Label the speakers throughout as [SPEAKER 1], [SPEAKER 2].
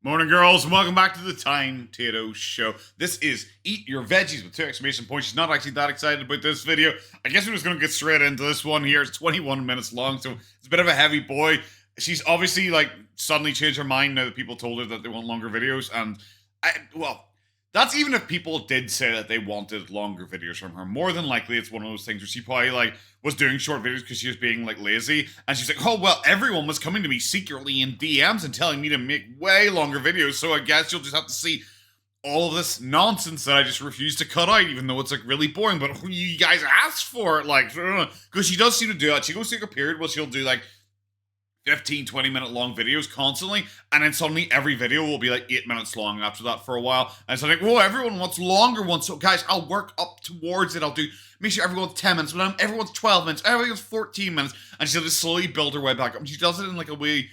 [SPEAKER 1] Morning, girls, and welcome back to the Time Tayto Show. This is Eat Your Veggies with 2 exclamation points. She's not actually that excited about this video. I guess we're just going to get straight into this one here. It's 21 minutes long, so it's a bit of a heavy boy. She's obviously, suddenly changed her mind now that people told her that they want longer videos, and, that's even if people did say that they wanted longer videos from her. More than likely, it's one of those things where she probably, was doing short videos because she was being, lazy. And she's like, oh, well, everyone was coming to me secretly in DMs and telling me to make way longer videos. So I guess you'll just have to see all of this nonsense that I just refuse to cut out, even though it's, really boring. But you guys asked for it, because she does seem to do that. She goes through a period where she'll do, 15, 20-minute long videos constantly, and then suddenly every video will be 8 minutes long after that for a while. And it's whoa, everyone wants longer ones, so guys, I'll work up towards it. I'll make sure everyone's 10 minutes, but everyone's 12 minutes, everyone's 14 minutes, and she'll just slowly build her way back up. And she does it in a way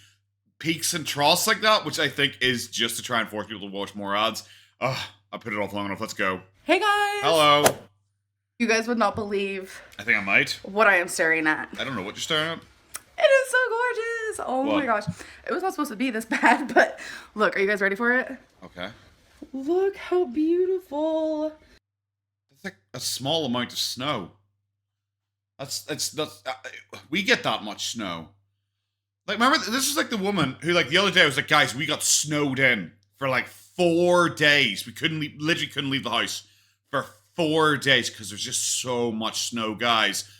[SPEAKER 1] peaks and troughs like that, which I think is just to try and force people to watch more ads. I put it off long enough. Let's go.
[SPEAKER 2] Hey guys!
[SPEAKER 1] Hello.
[SPEAKER 2] You guys would not believe
[SPEAKER 1] I think I might.
[SPEAKER 2] what I am staring at.
[SPEAKER 1] I don't know what you're staring at.
[SPEAKER 2] It is so gorgeous! Oh
[SPEAKER 1] What?
[SPEAKER 2] my gosh. It was not supposed to be this bad, but look, are you guys ready for it?
[SPEAKER 1] Okay.
[SPEAKER 2] Look how beautiful.
[SPEAKER 1] That's a small amount of snow. That's we get that much snow. Remember, this was the woman who, the other day was like, guys, we got snowed in for 4 days. We literally couldn't leave the house for 4 days because there's just so much snow, guys.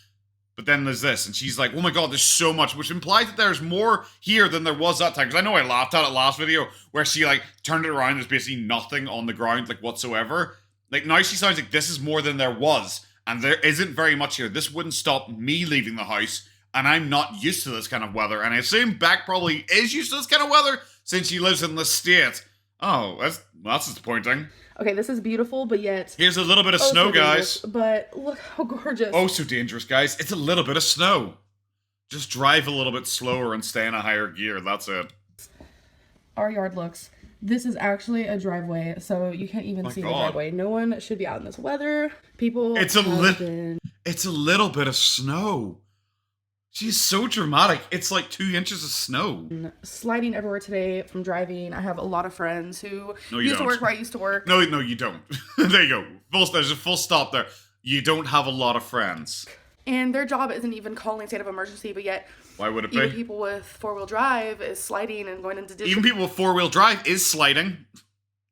[SPEAKER 1] But then there's this, and she's like, oh my god, there's so much, which implies that there's more here than there was that time. Because I know I laughed at it last video, where she, turned it around, there's basically nothing on the ground, whatsoever. Now she sounds like this is more than there was, and there isn't very much here. This wouldn't stop me leaving the house, and I'm not used to this kind of weather. And I assume Beck probably is used to this kind of weather, since she lives in the state. Oh, that's disappointing.
[SPEAKER 2] Okay, this is beautiful, but yet...
[SPEAKER 1] Here's a little bit of snow,
[SPEAKER 2] so
[SPEAKER 1] guys.
[SPEAKER 2] But look how gorgeous.
[SPEAKER 1] Oh, so dangerous, guys. It's a little bit of snow. Just drive a little bit slower and stay in a higher gear. That's it.
[SPEAKER 2] Our yard looks... This is actually a driveway, so you can't even see the driveway. No one should be out in this weather. People
[SPEAKER 1] It's a little bit of snow. She's so dramatic. It's 2 inches of snow.
[SPEAKER 2] Sliding everywhere today from driving. I have a lot of friends who
[SPEAKER 1] used
[SPEAKER 2] to work where I used to work.
[SPEAKER 1] No, you don't. There you go. There's a full stop there. You don't have a lot of friends.
[SPEAKER 2] And their job isn't even calling state of emergency, but yet...
[SPEAKER 1] Why would it be?
[SPEAKER 2] Even people with four-wheel drive is sliding and going into...
[SPEAKER 1] Even people with four-wheel drive is sliding.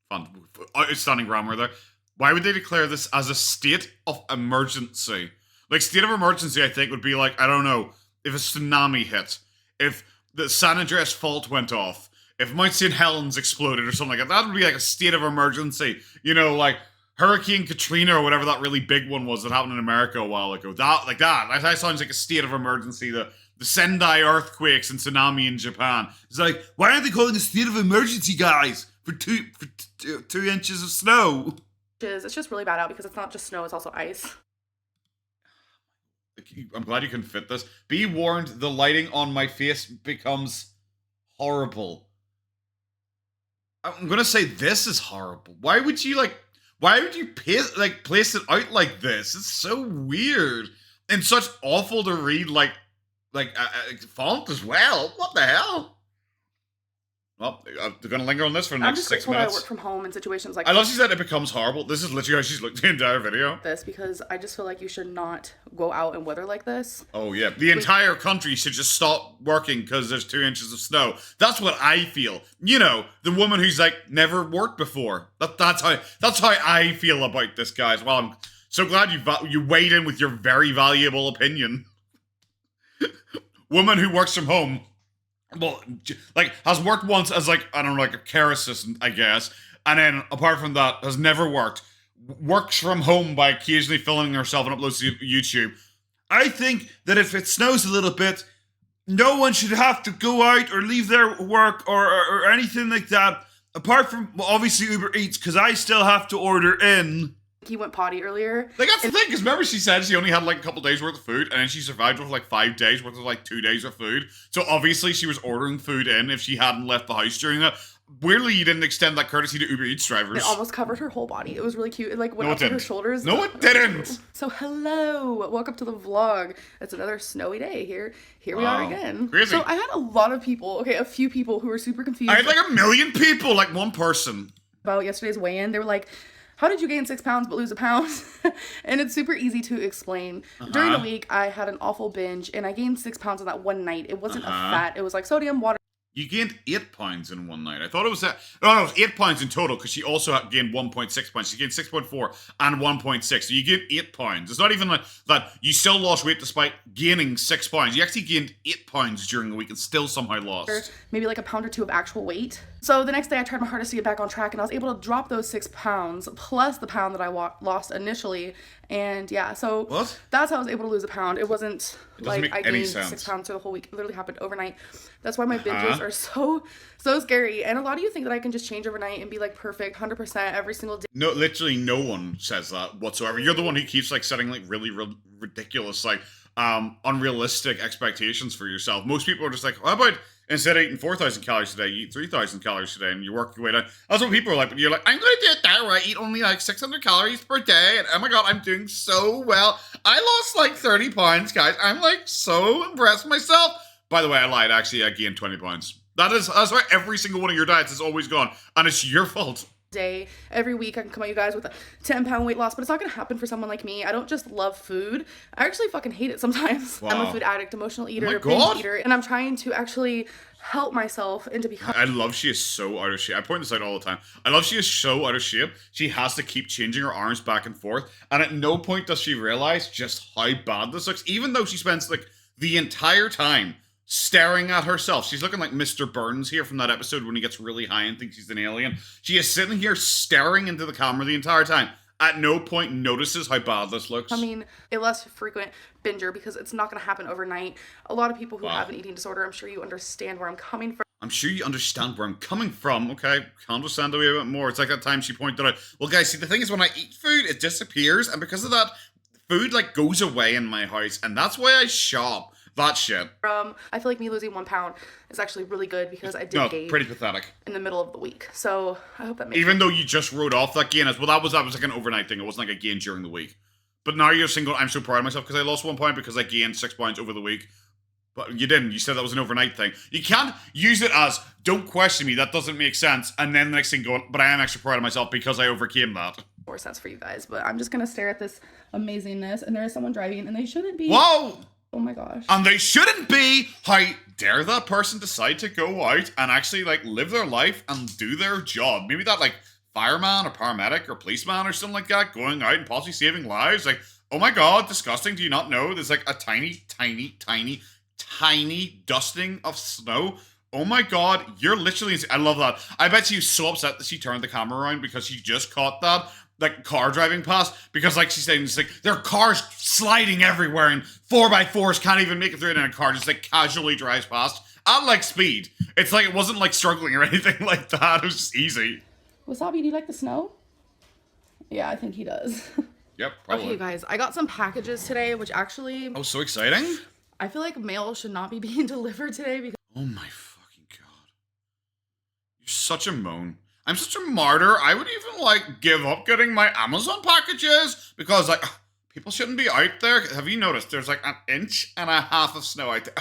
[SPEAKER 1] Fun. Outstanding grammar there. Why would they declare this as a state of emergency? State of emergency, I think, would be I don't know, if a tsunami hit, if the San Andreas fault went off, if Mount St. Helens exploded or something like that, that would be a state of emergency. Hurricane Katrina or whatever that really big one was that happened in America a while ago. That sounds like a state of emergency. The Sendai earthquakes and tsunami in Japan. It's why aren't they calling it a state of emergency, guys? For two inches of snow.
[SPEAKER 2] It's just really bad out because it's not just snow, it's also ice.
[SPEAKER 1] I'm glad you can fit this. Be warned, the lighting on my face becomes horrible. I'm gonna say this is horrible. Why would you place it out like this? It's so weird. And such awful to read font as well. What the hell? Well, they're going to linger on this for the next 6 minutes.
[SPEAKER 2] I work from home in situations like
[SPEAKER 1] I love she said it becomes horrible. This is literally how she's looked the entire video.
[SPEAKER 2] this because I just feel like you should not go out in weather like this.
[SPEAKER 1] Oh, yeah. The entire country should just stop working because there's 2 inches of snow. That's what I feel. The woman who's never worked before. That's how I feel about this, guys. Well, I'm so glad you weighed in with your very valuable opinion. Woman who works from home. Well, has worked once as, I don't know, a care assistant, I guess. And then, apart from that, has never worked. Works from home by occasionally filming herself and uploads to YouTube. I think that if it snows a little bit, no one should have to go out or leave their work or anything like that. Apart from, obviously, Uber Eats, because I still have to order in.
[SPEAKER 2] He went potty earlier.
[SPEAKER 1] That's the thing, because remember she said she only had a couple days worth of food, and then she survived with 5 days worth of 2 days of food. So obviously she was ordering food in if she hadn't left the house during that. weirdly, you didn't extend that courtesy to Uber Eats drivers.
[SPEAKER 2] It almost covered her whole body. It was really cute. It like went up to her shoulders.
[SPEAKER 1] No, it didn't.
[SPEAKER 2] So hello, welcome to the vlog. It's another snowy day here. Here we are again.
[SPEAKER 1] Crazy.
[SPEAKER 2] So I had a lot of people. Okay, a few people who were super confused.
[SPEAKER 1] I had like 1 million people, like one person.
[SPEAKER 2] About yesterday's weigh-in. They were like, how did you gain 6 pounds but lose a pound? And it's super easy to explain. During the week, I had an awful binge and I gained 6 pounds on that one night. It wasn't a fat. It was like sodium, water.
[SPEAKER 1] You gained 8 pounds in one night. I thought it was that. No, it was 8 pounds in total because she also gained 1.6 pounds. She gained 6.4 and 1.6. So you gained 8 pounds. It's not even like that you still lost weight despite gaining 6 pounds. You actually gained 8 pounds during the week and still somehow lost.
[SPEAKER 2] Maybe like a pound or two of actual weight. So the next day I tried my hardest to get back on track and I was able to drop those 6 pounds plus the pound that I lost initially. And yeah, so that's how I was able to lose a pound. It wasn't like I gained 6 pounds for the whole week. It literally happened overnight. That's why my binges are so scary. And a lot of you think that I can just change overnight and be like perfect 100% every single day.
[SPEAKER 1] No, literally no one says that whatsoever. You're the one who keeps like setting like really ridiculous, like unrealistic expectations for yourself. Most people are just like, how about instead of eating 4,000 calories today, you eat 3,000 calories today and you work your way down. That's what people are like. But you're like, I'm going to do it that way. I eat only like 600 calories per day. And oh my God, I'm doing so well. I lost like 30 pounds, guys. I'm like so impressed with myself. By the way, I lied. Actually, I gained 20 pounds. That's why every single one of your diets is always gone. And it's your fault.
[SPEAKER 2] Day every week I can come at you guys with a 10-pound weight loss, but it's not gonna happen for someone like me. I don't just love food, I actually fucking hate it sometimes. I'm a food addict, emotional eater, binge eater, and I'm trying to actually help myself into becoming.
[SPEAKER 1] I love she is so out of shape. I point this out all the time. I love she is so out of shape. She has to keep changing her arms back and forth, and at no point does she realize just how bad this looks, even though she spends like the entire time staring at herself. She's looking like Mr. Burns here from that episode when he gets really high and thinks he's an alien. She is sitting here staring into the camera the entire time. At no point notices how bad this looks.
[SPEAKER 2] I mean, a less frequent binger because it's not going to happen overnight. A lot of people who have an eating disorder, I'm sure you understand where I'm coming from.
[SPEAKER 1] I'm sure you understand where I'm coming from, okay? Can understand a wee bit more. It's like that time she pointed out, well, guys, see, the thing is when I eat food, it disappears. And because of that, food, like, goes away in my house. And that's why I shop. That shit.
[SPEAKER 2] I feel like me losing 1 pound is actually really good because I did gain
[SPEAKER 1] pretty pathetic
[SPEAKER 2] in the middle of the week. So I hope that makes
[SPEAKER 1] Even though you just wrote off that gain as well, that was like an overnight thing. It wasn't like a gain during the week. But now you're single. I'm so proud of myself because I lost 1 pound because I gained 6 pounds over the week. But you didn't. You said that was an overnight thing. You can't use it as, don't question me, that doesn't make sense. And then the next thing going, but I am actually proud of myself because I overcame that.
[SPEAKER 2] More sense for you guys. But I'm just going to stare at this amazingness. And there is someone driving and they shouldn't be.
[SPEAKER 1] Whoa!
[SPEAKER 2] Oh my gosh.
[SPEAKER 1] And they shouldn't be. How dare that person decide to go out and actually like live their life and do their job? Maybe that like fireman or paramedic or policeman or something like that going out and possibly saving lives. Like, oh my God, disgusting. Do you not know there's like a tiny dusting of snow? Oh my God, you're literally, I love that. I bet she's so upset that she turned the camera around because she just caught that. Like car driving past, because like she's saying, it's like there are cars sliding everywhere and 4x4s can't even make it through it in a car, just like casually drives past at like speed. It's like it wasn't like struggling or anything like that. It was just easy.
[SPEAKER 2] Wasabi, do you like the snow? Yeah, I think he does.
[SPEAKER 1] Yep, probably.
[SPEAKER 2] Okay, guys, I got some packages today, which actually...
[SPEAKER 1] Oh, so exciting.
[SPEAKER 2] I feel like mail should not be being delivered today because...
[SPEAKER 1] Oh my fucking God. You're such a moan. I'm such a martyr. I would even like give up getting my Amazon packages because like people shouldn't be out there. Have you noticed there's like 1.5 inches of snow out there?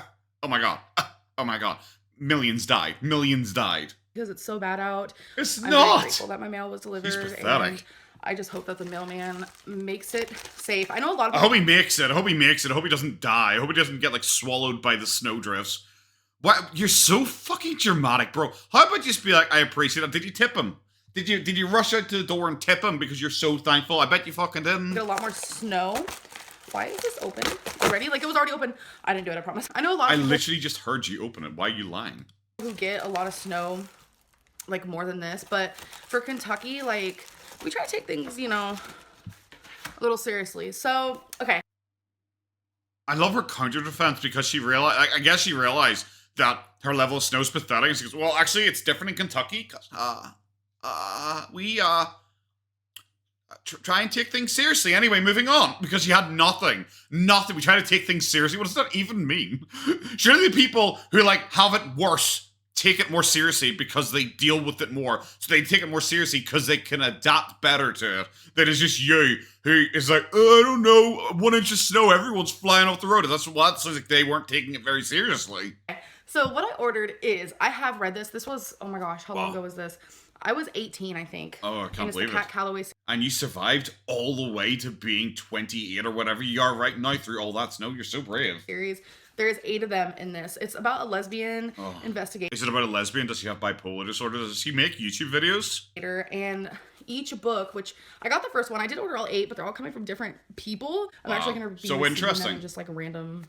[SPEAKER 1] Oh my God. Oh my God. Millions died.
[SPEAKER 2] Because it's so bad out.
[SPEAKER 1] It's
[SPEAKER 2] I'm
[SPEAKER 1] not.
[SPEAKER 2] very grateful that my mail was delivered.
[SPEAKER 1] He's pathetic.
[SPEAKER 2] And I just hope that the mailman makes it safe. I know a lot of
[SPEAKER 1] people... I hope he makes it. I hope he doesn't die. I hope he doesn't get like swallowed by the snowdrifts. What? You're so fucking dramatic, bro. How about just be like, I appreciate it. Did you tip him? Did you rush out to the door and tip him because you're so thankful? I bet you fucking didn't.
[SPEAKER 2] Get a lot more snow. Why is this open already? Like it was already open. I didn't do it, I promise. I know a lot of people
[SPEAKER 1] literally just heard you open it. Why are you lying?
[SPEAKER 2] Who get a lot of snow, like more than this. But for Kentucky, like we try to take things, you know, a little seriously. So, okay.
[SPEAKER 1] I love her counter defense because she realized, I guess she realized that her level of snow is pathetic. And she goes, well, actually, it's different in Kentucky because we try and take things seriously. Anyway, moving on, because she had nothing. We try to take things seriously. What does that even mean? Surely the people who like have it worse take it more seriously because they deal with it more. So they take it more seriously because they can adapt better to it. Than it's just you who is like, oh, I don't know, 1 inch of snow, everyone's flying off the road. That's what, so like they weren't taking it very seriously.
[SPEAKER 2] So what I ordered is, I have read this. This was, oh my gosh, how long ago was this? I was 18, I think.
[SPEAKER 1] Oh, I can't believe it.
[SPEAKER 2] Cat Calloway.
[SPEAKER 1] And you survived all the way to being 28 or whatever you are right now through all that snow. You're so brave.
[SPEAKER 2] Series. There's 8 of them in this. It's about a lesbian investigator.
[SPEAKER 1] Is it about a lesbian? Does she have bipolar disorder? Does she make YouTube videos?
[SPEAKER 2] And each book, which I got the first one, I did order all 8, but they're all coming from different people. I'm actually going to be
[SPEAKER 1] so interesting.
[SPEAKER 2] them just like random,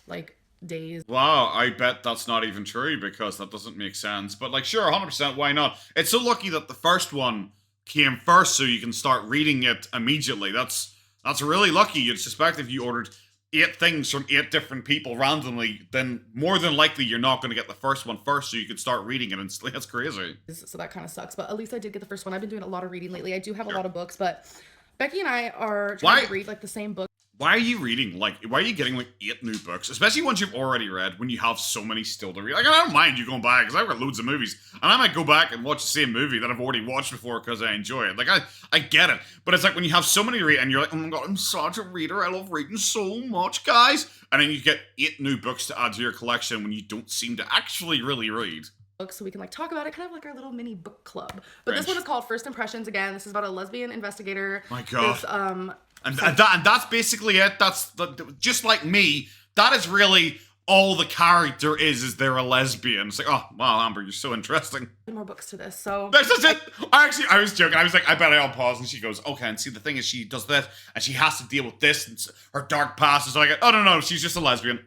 [SPEAKER 2] like, days.
[SPEAKER 1] Wow, I bet that's not even true because that doesn't make sense. But like, sure, 100%, why not? It's so lucky that the first one came first so you can start reading it immediately. That's really lucky. You'd suspect if you ordered 8 things from 8 different people randomly, then more than likely you're not going to get the first one first so you could start reading it instantly. That's crazy.
[SPEAKER 2] So that kind of sucks, but at least I did get the first one. I've been doing a lot of reading lately. I do have a lot of books, but Becky and I are trying to read like the same book.
[SPEAKER 1] Why are you reading, like, why are you getting, like, 8 new books? Especially ones you've already read, when you have so many still to read. Like, I don't mind you going back, because I've got loads of movies. And I might go back and watch the same movie that I've already watched before because I enjoy it. Like, I get it. But it's like, when you have so many to read, and you're like, oh my god, I'm such a reader, I love reading so much, guys. And then you get 8 new books to add to your collection when you don't seem to actually really read.
[SPEAKER 2] So we can like talk about it, kind of like our little mini book club. But this one is called First Impressions. Again, this is about a lesbian investigator.
[SPEAKER 1] My god. And that's basically it. That's just like me. That is really all the character is they're a lesbian. It's like, oh wow, Amber, you're so interesting.
[SPEAKER 2] More books to this, so
[SPEAKER 1] that's it. I was joking. I was like, I bet I'll pause, and she goes, okay. And see, the thing is, she does this, and she has to deal with this, and her dark past. So I go, oh no, she's just a lesbian.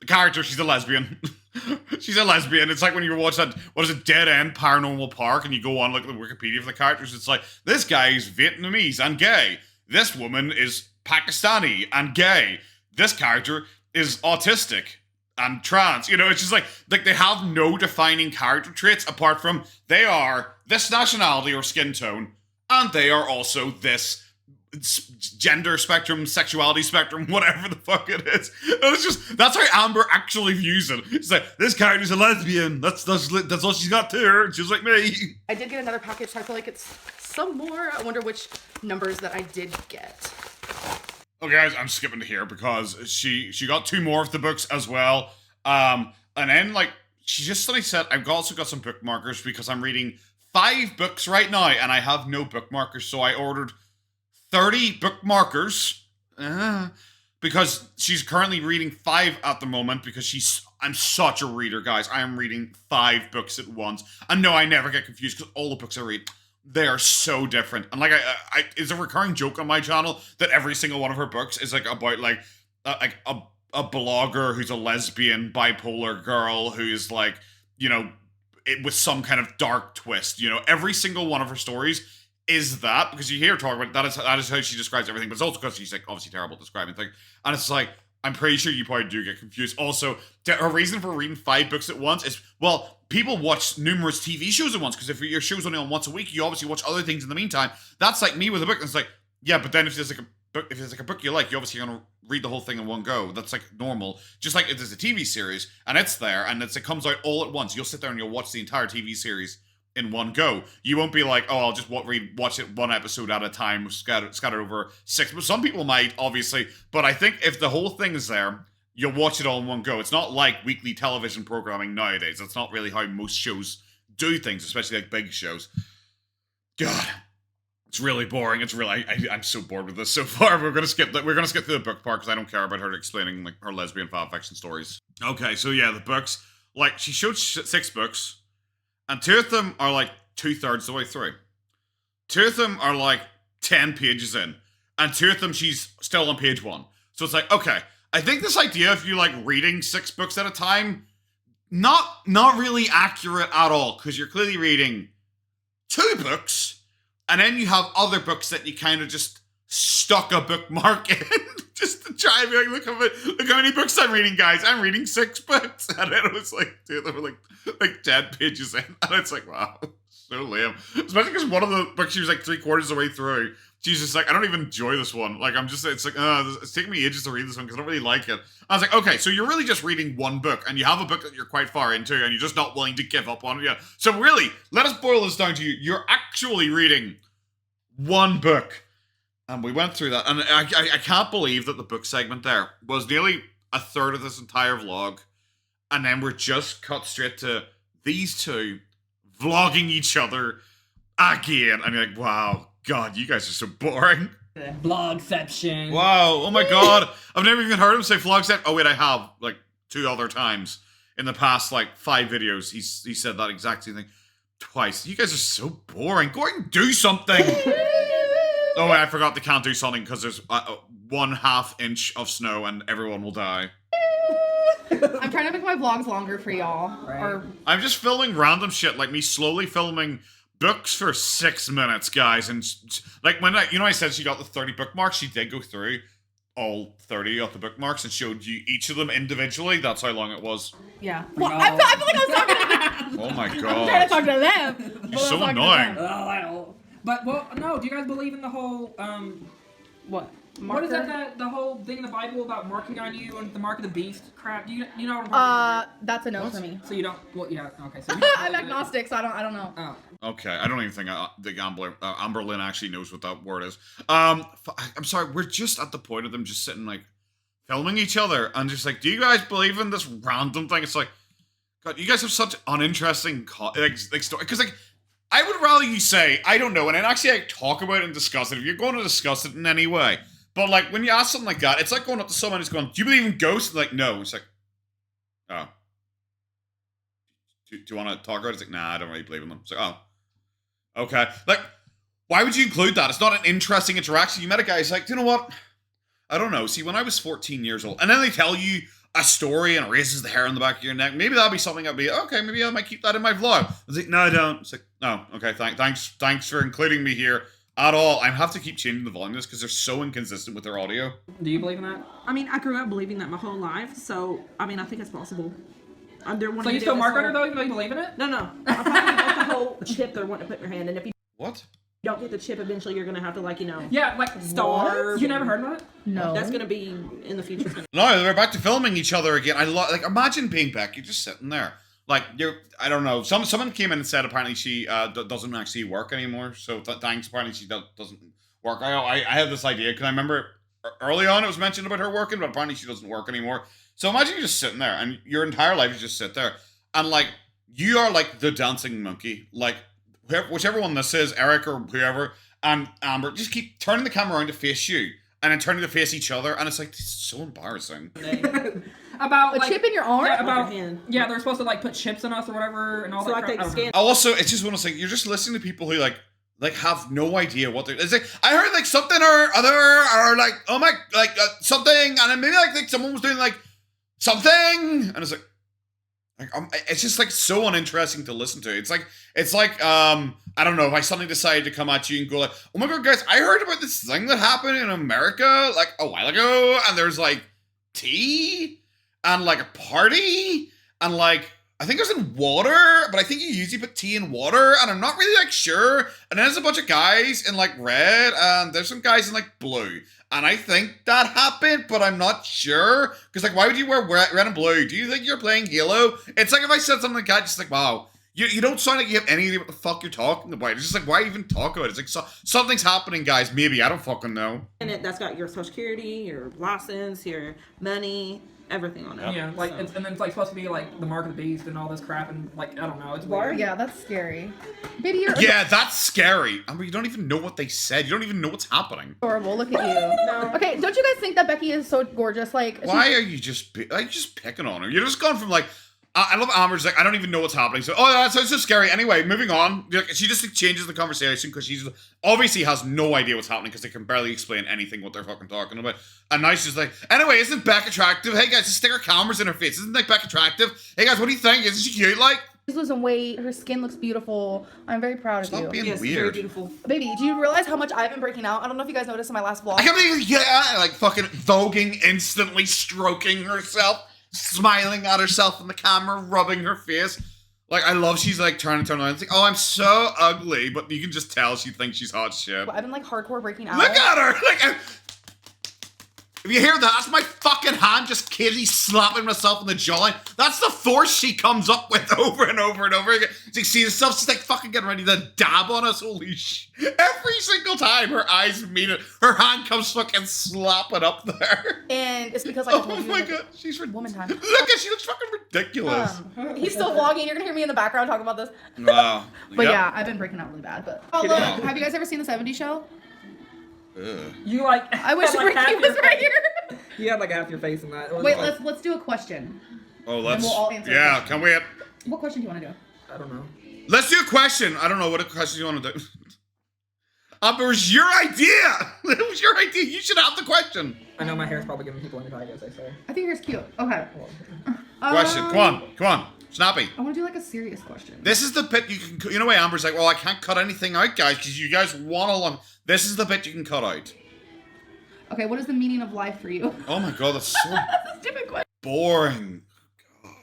[SPEAKER 1] The character, she's a lesbian. She's a lesbian. It's like when you watch that, what is it, Dead End Paranormal Park, and you go on, look at the Wikipedia for the characters. It's like, this guy is Vietnamese and gay. This woman is Pakistani and gay. This character is autistic and trans. You know, it's just like they have no defining character traits apart from they are this nationality or skin tone, and they are also this gender spectrum, sexuality spectrum, whatever the fuck it is. And it's just, that's how Amber actually views it. It's like, this character's a lesbian. That's all she's got to her. She's like me.
[SPEAKER 2] I did get another package, so I feel like it's some more. I wonder which numbers that I did get.
[SPEAKER 1] Okay, guys, I'm skipping to here because she got 2 more of the books as well. And then, like, she just suddenly said, I've also got some bookmarkers because I'm reading 5 books right now and I have no bookmarkers, so I ordered 30 bookmarkers because she's currently reading 5 at the moment because I'm such a reader, guys. I am reading 5 books at once. And no, I never get confused because all the books I read, they are so different. And like, it's a recurring joke on my channel that every single one of her books is like about like a blogger who's a lesbian bipolar girl who's like, you know, with some kind of dark twist. You know, every single one of her stories is that, because you hear her talk about that is how she describes everything, but it's also because she's like obviously terrible at describing things. And it's like, I'm pretty sure you probably do get confused. Also, her reason for reading 5 books at once is, well, people watch numerous TV shows at once, because if your show's only on once a week, you obviously watch other things in the meantime. That's like me with a book. And it's like, yeah, but then if there's like a book you like, you obviously gonna read the whole thing in one go. That's like normal. Just like if there's a TV series and it's there and it comes out all at once, you'll sit there and you'll watch the entire TV series in one go. You won't be like, oh, I'll just watch it 1 episode at a time, scattered over 6. But some people might, obviously. But I think if the whole thing is there, you'll watch it all in one go. It's not like weekly television programming nowadays. That's not really how most shows do things, especially like big shows. God, it's really boring. It's really, I'm so bored with this so far. We're gonna skip that. We're gonna skip through the book part because I don't care about her explaining like her lesbian fanfiction stories. Okay, so yeah, the books. Like, she showed 6 books. And 2 of them are like 2/3 the way through. 2 of them are like 10 pages in. And 2 of them she's still on page 1. So it's like, okay, I think this idea of you like reading 6 books at a time, not really accurate at all. Because you're clearly reading 2 books. And then you have other books that you kind of just stuck a bookmark in. just to try and be like, look how many books I'm reading, guys. I'm reading 6 books. And then it was like, dude, they were like 10 pages in. And it's like, wow, so lame. Especially because one of the books she was like 3/4 of the way through. She's just like, I don't even enjoy this one. Like, it's like, it's taking me ages to read this one because I don't really like it. I was like, okay, so you're really just reading one book and you have a book that you're quite far into and you're just not willing to give up on it yet. So really, let us boil this down to you. You're actually reading one book. And we went through that. And I can't believe that the book segment there was nearly a third of this entire vlog. And then we're just cut straight to these two vlogging each other again. And you're like, wow. God, you guys are so boring.
[SPEAKER 3] Vlogception.
[SPEAKER 1] Wow, oh my god. I've never even heard him say vlogception. Oh wait, I have, like, 2 other times. In the past, like, 5 videos, he said that exact same thing twice. You guys are so boring. Go out and do something. Oh wait, I forgot they can't do something because there's 1/2 inch of snow and everyone will die.
[SPEAKER 2] I'm trying to make my vlogs longer for y'all.
[SPEAKER 3] Right.
[SPEAKER 1] I'm just filming random shit, like me slowly filming books for 6 minutes, guys, and like when I said she got the 30 bookmarks, she did go through all 30 of the bookmarks and showed you each of them individually. That's how long it was.
[SPEAKER 2] Yeah. Well, I feel like I was talking to them.
[SPEAKER 1] Oh my god.
[SPEAKER 2] I'm trying to talk to them.
[SPEAKER 1] You're so annoying.
[SPEAKER 3] Oh, I don't. But well, no. Do you guys believe in the whole
[SPEAKER 2] What?
[SPEAKER 3] What is that? The whole thing in the Bible about marking on you and the mark of the beast crap? You know what I'm talking about?
[SPEAKER 2] That's a no for me.
[SPEAKER 3] So you don't? Well, yeah. Okay. So
[SPEAKER 2] I'm agnostic, so I don't know.
[SPEAKER 3] Oh.
[SPEAKER 1] Okay, I don't even think Amberlynn actually knows what that word is. I'm sorry, we're just at the point of them just sitting like filming each other and just like, do you guys believe in this random thing? It's like, God, you guys have such uninteresting like story. Because like, I would rather you say, I don't know, and then actually I talk about it and discuss it if you're going to discuss it in any way. But like, when you ask something like that, it's like going up to someone who's going, do you believe in ghosts? Like, no. It's like, oh. Do you want to talk about it? It's like, nah, I don't really believe in them. It's like, oh. Okay. Like, why would you include that? It's not an interesting interaction. You met a guy who's like, you know what? I don't know. See, when I was 14 years old, and then they tell you a story and it raises the hair on the back of your neck, maybe that'll be something I'll be, okay, maybe I might keep that in my vlog. I was like, no, I don't. It's like, no, okay, thanks for including me here at all. I have to keep changing the volume of this because they're so inconsistent with their audio.
[SPEAKER 3] Do you believe in that?
[SPEAKER 4] I mean, I grew up believing that my whole life, so, I mean, I think it's possible.
[SPEAKER 3] So you still mark on her though, even though you believe in it?
[SPEAKER 4] No. I probably want the whole chip they're wanting to put in your hand, and if you
[SPEAKER 1] What?
[SPEAKER 4] don't get the chip, eventually you're gonna have to, like,
[SPEAKER 3] Yeah, like
[SPEAKER 4] starve.
[SPEAKER 3] You never heard of it?
[SPEAKER 2] No.
[SPEAKER 4] That's gonna be in the future.
[SPEAKER 1] No, they're back to filming each other again. Like, imagine being Beck. You're just sitting there. Like, I don't know. Someone came in and said apparently she doesn't actually work anymore. So thanks. Apparently she doesn't work. I have this idea because I remember early on it was mentioned about her working, but apparently she doesn't work anymore. So imagine you're just sitting there and your entire life you just sit there and like you are like the dancing monkey. Like whichever one this is, Eric or whoever, and Amber, just keep turning the camera around to face you and then turning to face each other, and it's like this is so embarrassing.
[SPEAKER 3] About
[SPEAKER 2] a chip in your arm?
[SPEAKER 3] Yeah, they're supposed to like put chips in us or whatever and all
[SPEAKER 4] So,
[SPEAKER 3] that.
[SPEAKER 4] like,
[SPEAKER 3] crap.
[SPEAKER 4] they scan.
[SPEAKER 1] Also, it's just one of those things, you're just listening to people who like have no idea what they're. It's like I heard like something or other or like oh my like something, and then maybe like someone was doing like something, and it's like it's just like so uninteresting to listen to. It's like I don't know if I suddenly decided to come at you and go like, oh my god guys, I heard about this thing that happened in America like a while ago, and there's like tea and like a party and like I think it was in water, but I think you usually put tea in water, and I'm not really like sure. And then there's a bunch of guys in like red, and there's some guys in like blue. And I think that happened, but I'm not sure. Because like, why would you wear red and blue? Do you think you're playing Halo? It's like if I said something like that, just like, wow. You don't sound like you have any idea what the fuck you're talking about. It's just like, why even talk about it? It's like, something's happening, guys. Maybe. I don't fucking know.
[SPEAKER 4] And that's got your social security, your license, your money, everything on it.
[SPEAKER 3] Yeah, like, and then it's like supposed to be like the mark of the beast and all this crap, and like, I don't know, it's weird.
[SPEAKER 2] Yeah, that's scary. Baby, you're
[SPEAKER 1] Yeah, that's scary. I mean, you don't even know what they said. You don't even know what's happening.
[SPEAKER 2] adorable. Look at you.
[SPEAKER 4] No.
[SPEAKER 2] Okay, don't you guys think that Becky is so gorgeous? Like,
[SPEAKER 1] Why are you just picking on her? You're just gone from like, I love Amber's like, I don't even know what's happening. So, oh, that sounds so scary. Anyway, moving on. She just like, changes the conversation because she's obviously has no idea what's happening because they can barely explain anything what they're fucking talking about. And now she's like, anyway, isn't Beck attractive? Hey guys, just stick her cameras in her face. Isn't like Beck attractive? Hey guys, what do you think? Isn't she cute? Like,
[SPEAKER 2] She's losing weight. Her skin looks beautiful. I'm very proud of you.
[SPEAKER 1] Stop being
[SPEAKER 4] Yes, very
[SPEAKER 1] weird.
[SPEAKER 4] beautiful.
[SPEAKER 2] Baby, do you realize how much I've been breaking out? I don't know if you guys noticed in my last vlog.
[SPEAKER 1] I can't believe, like fucking voguing, instantly stroking herself, smiling at herself in the camera, rubbing her face. Like, I love she's like trying to turn around and think, oh, I'm so ugly, but you can just tell she thinks she's hot shit.
[SPEAKER 2] I've been like hardcore breaking out.
[SPEAKER 1] Look at her! Like, if you hear that, that's my fucking hand just kitty slapping myself in the jawline. That's the force she comes up with over and over and over again. So you see herself, she's like fucking getting ready to dab on us. Holy shit. Every single time her eyes meet it, her hand comes fucking slapping up there.
[SPEAKER 2] And it's because like I told
[SPEAKER 1] Oh
[SPEAKER 2] you,
[SPEAKER 1] my
[SPEAKER 2] like,
[SPEAKER 1] god, she's
[SPEAKER 2] woman time.
[SPEAKER 1] Look at, she looks fucking ridiculous.
[SPEAKER 2] He's still vlogging. You're gonna hear me in the background talking about this.
[SPEAKER 1] Wow.
[SPEAKER 2] But yeah, I've been breaking out really bad. But oh look, have you guys ever seen the '70s show?
[SPEAKER 1] Ugh.
[SPEAKER 3] You like.
[SPEAKER 2] I wish
[SPEAKER 3] like
[SPEAKER 2] Ricky was right here.
[SPEAKER 3] You had like half your face in that.
[SPEAKER 2] Wait, let's do a question.
[SPEAKER 1] Oh, let's.
[SPEAKER 2] we'll all answer
[SPEAKER 1] Yeah,
[SPEAKER 2] a
[SPEAKER 1] can we?
[SPEAKER 2] What question do you want to do?
[SPEAKER 3] I don't know.
[SPEAKER 1] Let's do a question. I don't know what a question you want to do. It was your idea. It was your idea. You should have the question.
[SPEAKER 3] I know my hair's probably giving people anxieties, I say.
[SPEAKER 2] I think yours cute. Okay.
[SPEAKER 1] Question. Come on. Snappy.
[SPEAKER 2] I want to do like a serious question.
[SPEAKER 1] This is the bit you can. You know, Amber's like, well, I can't cut anything out, guys, because you guys want to learn. This is the bit you can cut out.
[SPEAKER 2] Okay, what is the meaning of life for you?
[SPEAKER 1] Oh my god, that's so
[SPEAKER 2] That's a stupid question.
[SPEAKER 1] boring. God,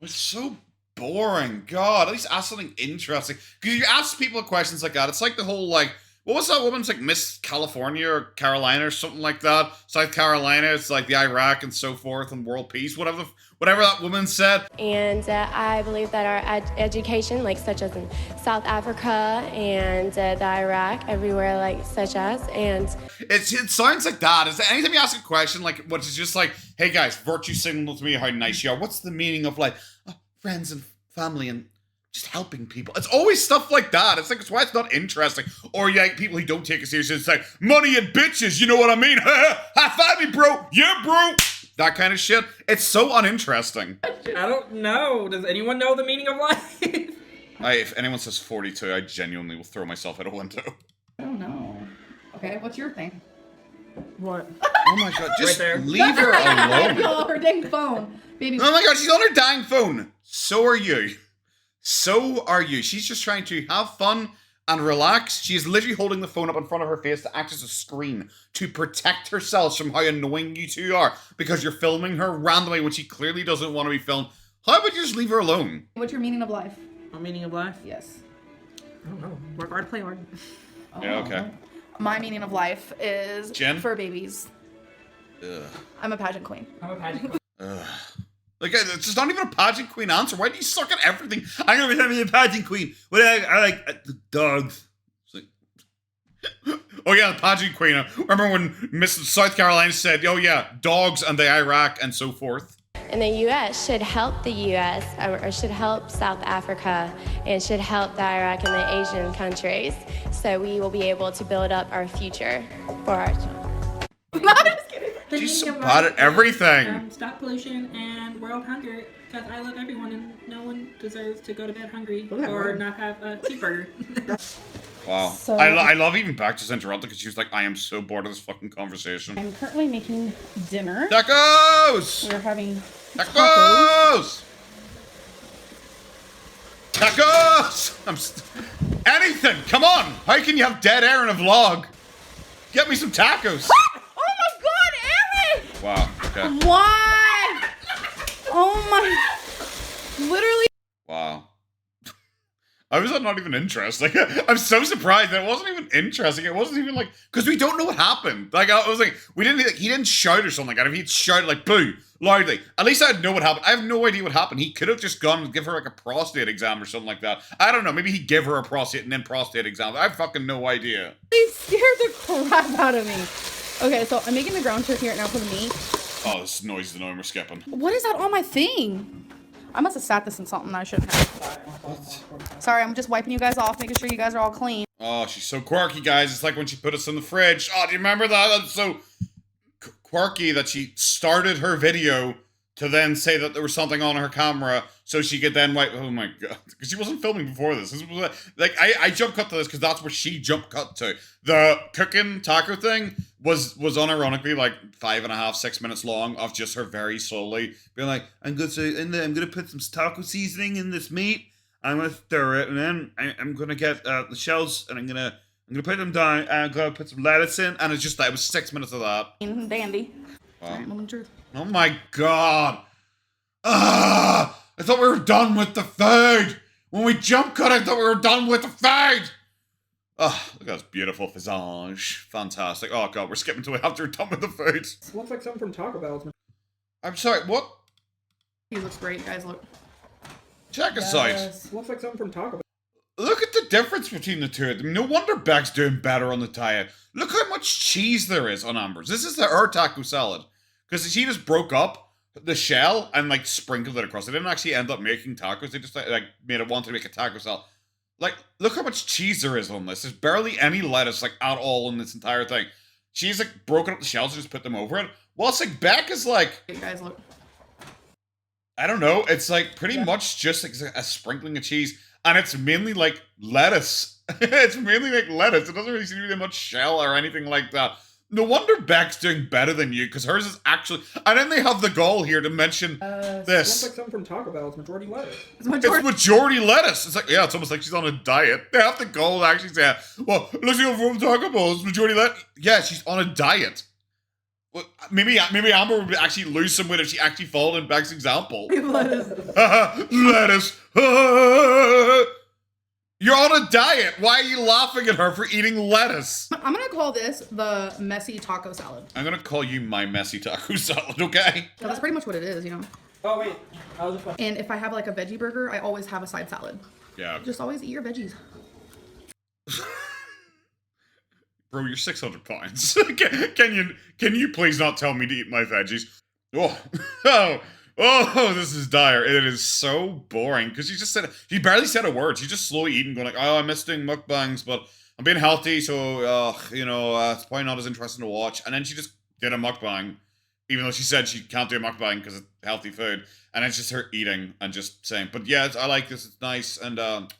[SPEAKER 1] it's so boring. God, at least ask something interesting. Because you ask people questions like that, it's like the whole like. What was that woman's like Miss California or Carolina or something like that? South Carolina, it's like the Iraq and so forth and world peace, whatever that woman said.
[SPEAKER 5] And I believe that our education, like such as in South Africa and the Iraq, everywhere like such as, and
[SPEAKER 1] it sounds like that. Is anytime you ask a question like what is just like, hey guys, virtue signal to me how nice you are. What's the meaning of like friends and family and just helping people? It's always stuff like that. It's like, it's why it's not interesting. Or yeah, people who don't take it seriously, it's like, money and bitches, you know what I mean? High five me, bro. Yeah, bro. That kind of shit. It's so uninteresting.
[SPEAKER 3] I don't know. Does anyone know the meaning of life?
[SPEAKER 1] If anyone says 42, I genuinely will throw myself out a window.
[SPEAKER 2] I don't know. Okay, what's your thing?
[SPEAKER 3] What?
[SPEAKER 1] Oh my god, just
[SPEAKER 3] Right there.
[SPEAKER 1] leave her alone.
[SPEAKER 2] Yo, her dang phone. Baby.
[SPEAKER 1] Oh my god, she's on her dang phone. So are you. So are you. She's just trying to have fun and relax. She's literally holding the phone up in front of her face to act as a screen to protect herself from how annoying you two are because you're filming her randomly when she clearly doesn't want to be filmed. How about you just leave her alone?
[SPEAKER 2] What's your meaning of life?
[SPEAKER 4] A meaning of life?
[SPEAKER 2] Yes.
[SPEAKER 4] I don't know. Work hard, play hard.
[SPEAKER 1] Yeah, okay.
[SPEAKER 2] My meaning of life is
[SPEAKER 1] Jen?
[SPEAKER 2] fur babies.
[SPEAKER 1] Ugh.
[SPEAKER 2] I'm a pageant queen.
[SPEAKER 3] I'm a pageant.
[SPEAKER 1] Ugh. Like, it's just not even a pageant queen answer. Why do you suck at everything? I'm gonna be a pageant queen. What I like the dogs. It's like, oh yeah, the pageant queen. I remember when Miss South Carolina said, "Oh yeah, dogs and the Iraq and so forth."
[SPEAKER 5] and the U.S. should help the U.S. or should help South Africa and should help the Iraq and the Asian countries, so we will be able to build up our future for our children.
[SPEAKER 2] I'm just kidding.
[SPEAKER 1] She's so bad at everything.
[SPEAKER 3] Stop pollution and world hunger, because I love everyone and no one deserves to go to bed hungry or not have a cheeseburger.
[SPEAKER 1] Wow.
[SPEAKER 2] So-
[SPEAKER 1] I love even Beck just interrupted because she was like, I am so bored of this fucking conversation.
[SPEAKER 2] I'm currently making dinner.
[SPEAKER 1] Tacos!
[SPEAKER 2] We're having
[SPEAKER 1] Tacos! Tacos! Anything! Come on! How can you have dead air in a vlog? Get me some tacos!
[SPEAKER 2] Oh my god, Aaron!
[SPEAKER 1] Wow, okay.
[SPEAKER 2] Why? Oh my... Literally...
[SPEAKER 1] Wow. I was not even interesting. I'm so surprised that it wasn't even interesting. It wasn't even like, because we don't know what happened. Like, I was like, he didn't shout or something. And if he'd shouted like, boo, loudly, at least I'd know what happened. I have no idea what happened. He could have just gone and give her like a prostate exam or something like that. I don't know. Maybe he'd give her a prostate and then prostate exam. I have fucking no idea.
[SPEAKER 2] They scared the crap out of me. Okay, so I'm making the ground turkey right now for the meat.
[SPEAKER 1] Oh, this noise is annoying. We're skipping.
[SPEAKER 2] What is that on my thing? I must have sat this in something that I shouldn't have. Sorry, I'm just wiping you guys off, making sure you guys are all clean.
[SPEAKER 1] Oh, she's so quirky, guys. It's like when she put us in the fridge. Oh, do you remember that? That's so quirky that she started her video to then say that there was something on her camera so she could then wipe. Oh my god, because she wasn't filming before this. This was like I jump cut to this because that's where she jump cut to. The cooking taco thing was unironically like 5.5, 6 minutes long of just her very slowly being like, I'm gonna put some taco seasoning in this meat. I'm gonna stir it, and then I'm gonna get the shells, and I'm gonna put them down, and I'm gonna put some lettuce in, and it's just that. It was 6 minutes of that.
[SPEAKER 2] Dandy.
[SPEAKER 1] Wow.
[SPEAKER 2] All right, moment of truth.
[SPEAKER 1] Oh my god. I thought we were done with the food. When we jump cut, I thought we were done with the food. Oh, look at this beautiful visage. Fantastic. Oh god, we're skipping to it after we're done with the food.
[SPEAKER 3] This looks like something from Taco Bell.
[SPEAKER 1] I'm sorry, what?
[SPEAKER 2] He looks great, guys. Look.
[SPEAKER 1] Check us out.
[SPEAKER 3] Looks like something from Taco Bell.
[SPEAKER 1] Look at the difference between the two of them. No wonder Beck's doing better on the diet. Look how much cheese there is on Amber's. This is her taco salad. Because she just broke up the shell and like sprinkled it across. They didn't actually end up making tacos. They just like made it want to make a taco salad. Like, look how much cheese there is on this. There's barely any lettuce like at all in this entire thing. She's like broken up the shells and just put them over it. Whilst like Beck is like,
[SPEAKER 2] Hey guys, look.
[SPEAKER 1] I don't know. It's like pretty much just like a sprinkling of cheese. And it's mainly like lettuce. It's mainly like lettuce. It doesn't really seem to be much shell or anything like that. No wonder Beck's doing better than you, because hers is actually... And then they have the goal here to mention this.
[SPEAKER 3] Looks like something from Taco Bell. It's majority lettuce.
[SPEAKER 1] It's majority lettuce. It's like, yeah, it's almost like she's on a diet. They have the goal to actually say, well, it looks like from Taco Bell. It's majority lettuce. Yeah, she's on a diet. Well, maybe Amber would actually lose some weight if she actually followed in Beck's example. Lettuce. You're on a diet. Why are you laughing at her for eating lettuce?
[SPEAKER 2] I'm gonna call this the messy taco salad.
[SPEAKER 1] I'm gonna call you my messy taco salad, okay?
[SPEAKER 2] That's pretty much what it is, you know?
[SPEAKER 3] Oh, wait. I was just...
[SPEAKER 2] And if I have like a veggie burger, I always have a side salad.
[SPEAKER 1] Yeah.
[SPEAKER 2] Just always eat your veggies.
[SPEAKER 1] Bro, you're 600 pounds. Can you please not tell me to eat my veggies? Oh, this is dire. It is so boring because she barely said a word. She's just slowly eating, going like, oh, I miss doing mukbangs, but I'm being healthy, so it's probably not as interesting to watch. And then she just did a mukbang, even though she said she can't do a mukbang because it's healthy food. And it's just her eating and just saying, but yeah, I like this. It's nice. And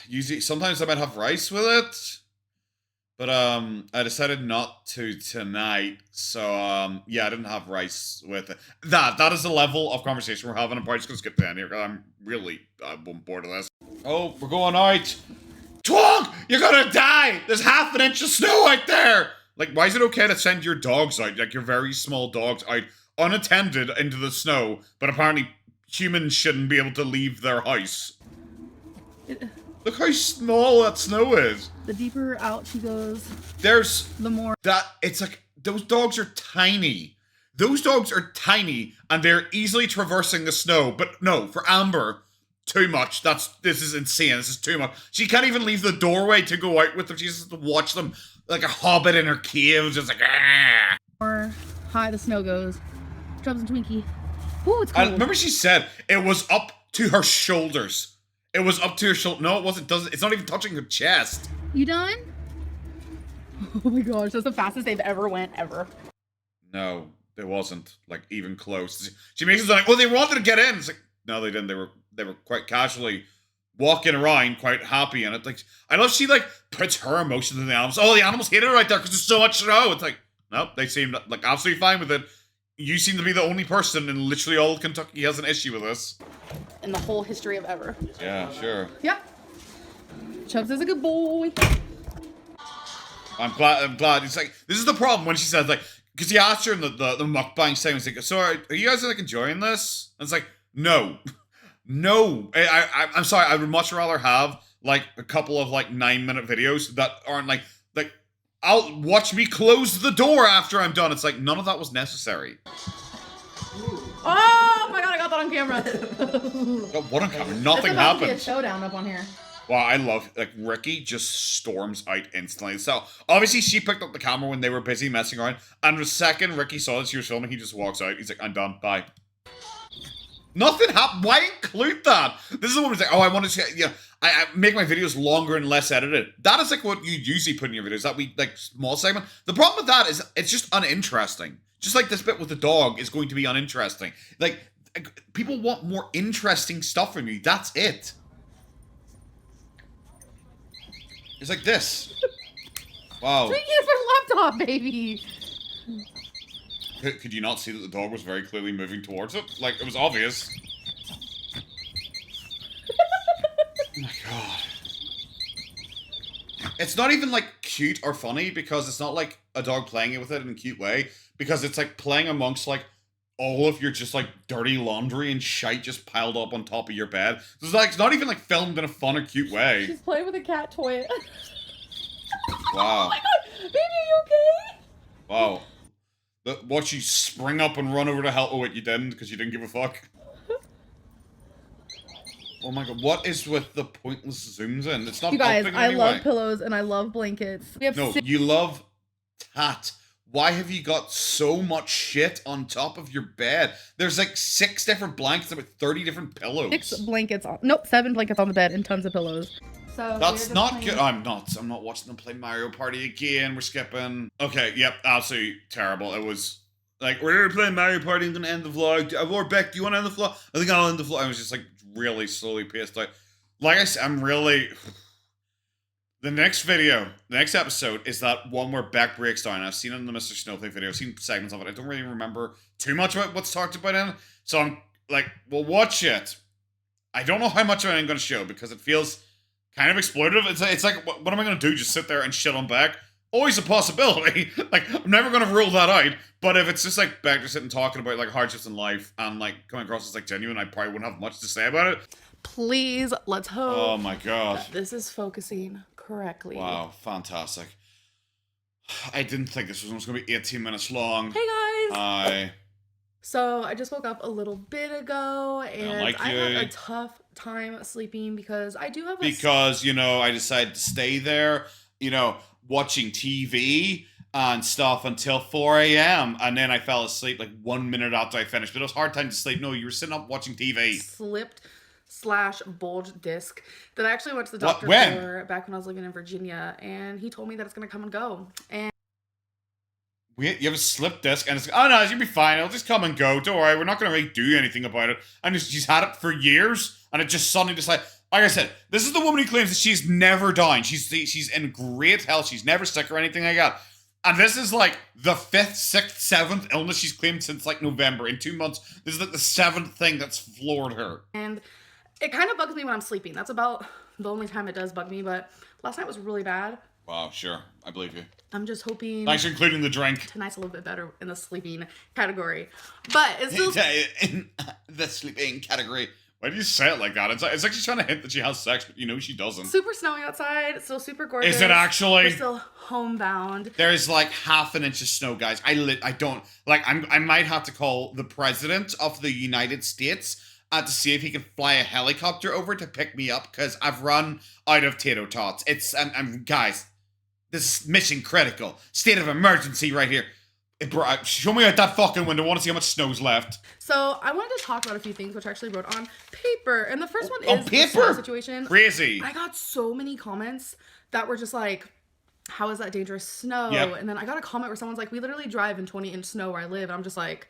[SPEAKER 1] usually sometimes I might have rice with it. But I decided not to tonight, so yeah, I didn't have rice with it. That is the level of conversation we're having. I'm probably just gonna skip down here because I'm really bored of this. Oh, we're going out. Twonk! You're gonna die! There's half an inch of snow out there! Like, why is it okay to send your dogs out, like your very small dogs out, unattended into the snow, but apparently humans shouldn't be able to leave their house? Look how small that snow is.
[SPEAKER 2] The deeper out she goes,
[SPEAKER 1] the
[SPEAKER 2] more
[SPEAKER 1] it's like those dogs are tiny. Those dogs are tiny and they're easily traversing the snow. But no, for Amber, too much. This is insane. This is too much. She can't even leave the doorway to go out with them. She just has to watch them like a hobbit in her cave, just like ah.
[SPEAKER 2] More high the snow goes. Chubbs and Twinkie. Ooh, it's cold.
[SPEAKER 1] I remember she said it was up to her shoulders. It was up to her shoulder. No, it wasn't. It's not even touching her chest.
[SPEAKER 2] You done? Oh my gosh, that's the fastest they've ever went, ever.
[SPEAKER 1] No, it wasn't. Like, even close. She makes it sound like, well, they wanted to get in. It's like, no, they didn't. They were quite casually walking around, quite happy in it. Like, I love she, like, puts her emotions in the animals. Oh, the animals hate it right there because there's so much snow. It's like, nope, they seem, like, absolutely fine with it. You seem to be the only person in literally all of Kentucky has an issue with this.
[SPEAKER 2] In the whole history of ever.
[SPEAKER 1] Yeah, sure.
[SPEAKER 2] Yep. Chubbs is a good boy.
[SPEAKER 1] I'm glad. It's like, this is the problem when she says, like, because he asked her in the mukbang segment, like, so are you guys, like, enjoying this? And it's like, no. No. I'm sorry, I would much rather have, like, a couple of, like, 9-minute videos that aren't, like, I'll watch me close the door after I'm done. It's like, none of that was necessary.
[SPEAKER 2] Oh my god, I got that on camera.
[SPEAKER 1] What on camera? Nothing
[SPEAKER 2] happened. Be a
[SPEAKER 1] happened.
[SPEAKER 2] showdown up on here.
[SPEAKER 1] Wow, I love, like, Ricky just storms out instantly. So, obviously, she picked up the camera when they were busy messing around. And the second Ricky saw that she was filming, he just walks out. He's like, I'm done. Bye. Nothing happened. Why include that? This is the one who's like, oh, I want to see, I make my videos longer and less edited. That is like what you usually put in your videos, that we like small segment. The problem with that is it's just uninteresting. Just like this bit with the dog is going to be uninteresting. Like, people want more interesting stuff from you. That's it. It's like this. Wow.
[SPEAKER 2] Use your laptop, baby.
[SPEAKER 1] Could you not see that the dog was very clearly moving towards it? Like, it was obvious. Oh my god. It's not even, like, cute or funny, because it's not, like, a dog playing with it in a cute way. Because it's, like, playing amongst, like, all of your just, like, dirty laundry and shite just piled up on top of your bed. So it's, like, it's not even, like, filmed in a fun or cute way.
[SPEAKER 2] She's playing with a cat toy.
[SPEAKER 1] Wow.
[SPEAKER 2] Oh my god! Baby, are you okay?
[SPEAKER 1] Wow. Watch you spring up and run over to help. Oh, wait, you didn't, because you didn't give a fuck. Oh my god, what is with the pointless zooms in? It's not.
[SPEAKER 2] You guys,
[SPEAKER 1] helping in
[SPEAKER 2] I
[SPEAKER 1] any
[SPEAKER 2] love
[SPEAKER 1] way.
[SPEAKER 2] pillows and I love blankets. We have
[SPEAKER 1] No, you love tat. Why have you got so much shit on top of your bed? There's like 6 different blankets and about 30 different pillows.
[SPEAKER 2] 6 blankets on. Nope, 7 blankets on the bed and tons of pillows. So
[SPEAKER 1] that's not good. I'm not watching them play Mario Party again. We're skipping. Okay, yep, absolutely terrible. It was like, we're gonna play Mario Party. I'm gonna end the vlog. Or Beck, do you want to end the vlog? I think I'll end the vlog. I was just like really slowly paced out. Like I said, I'm really. The next video, the next episode is that one where Beck breaks down. I've seen it in the Mr. Snowflake video. I've seen segments of it. I don't really remember too much about what's talked about in it. So I'm like, we'll watch it. I don't know how much I'm going to show because it feels kind of exploitative. It's like, what am I going to do? Just sit there and shit on Beck? Always a possibility. Like, I'm never going to rule that out. But if it's just like Beck just sitting talking about like hardships in life and like coming across as like genuine, I probably wouldn't have much to say about it.
[SPEAKER 2] Please, let's hope.
[SPEAKER 1] Oh my god.
[SPEAKER 2] That this is focusing correctly.
[SPEAKER 1] Wow, fantastic. I didn't think this was going to be 18 minutes long.
[SPEAKER 2] Hey guys!
[SPEAKER 1] Hi.
[SPEAKER 2] So, I just woke up a little bit ago, and
[SPEAKER 1] like
[SPEAKER 2] I
[SPEAKER 1] you.
[SPEAKER 2] had a tough time sleeping because I do have a...
[SPEAKER 1] Because, you know, I decided to stay there, you know, watching TV and stuff until 4 a.m. And then I fell asleep like 1 minute after I finished. But it was a hard time to sleep. No, you were sitting up watching TV.
[SPEAKER 2] Slipped/bulged disc that I actually went to the doctor for back when I was living in Virginia, and he told me that it's going to come and go. And
[SPEAKER 1] you have a slip disc, and it's, oh no, you'll be fine, it'll just come and go, don't worry, we're not going to really do anything about it. And she's had it for years, and it just suddenly just like I said, this is the woman who claims that she's never dying. She's in great health, she's never sick or anything like that. And this is like the 5th, 6th, 7th illness she's claimed since like November. In 2 months, this is like the 7th thing that's floored her.
[SPEAKER 2] And it kind of bugs me when I'm sleeping. That's about the only time it does bug me, but last night was really bad.
[SPEAKER 1] Wow, sure. I believe you.
[SPEAKER 2] I'm just hoping...
[SPEAKER 1] Thanks for including the drink.
[SPEAKER 2] Tonight's a little bit better in the sleeping category. But it's still...
[SPEAKER 1] In the sleeping category. Why do you say it like that? It's like she's trying to hint that she has sex, but you know she doesn't.
[SPEAKER 2] Super snowy outside. It's still super gorgeous.
[SPEAKER 1] Is it actually?
[SPEAKER 2] We're still homebound.
[SPEAKER 1] There's like half an inch of snow, guys. I don't... Like, I might have to call the president of the United States... to see if he can fly a helicopter over to pick me up, because I've run out of tato tots. It's, guys, this is mission critical. State of emergency right here. Show me out that fucking window. I want to see how much snow's left.
[SPEAKER 2] So, I wanted to talk about a few things, which I actually wrote on paper. And the first one is
[SPEAKER 1] paper?
[SPEAKER 2] the snow situation.
[SPEAKER 1] Crazy.
[SPEAKER 2] I got so many comments that were just like, how is that dangerous snow?
[SPEAKER 1] Yep.
[SPEAKER 2] And then I got a comment where someone's like, we literally drive in 20-inch snow where I live. And I'm just like...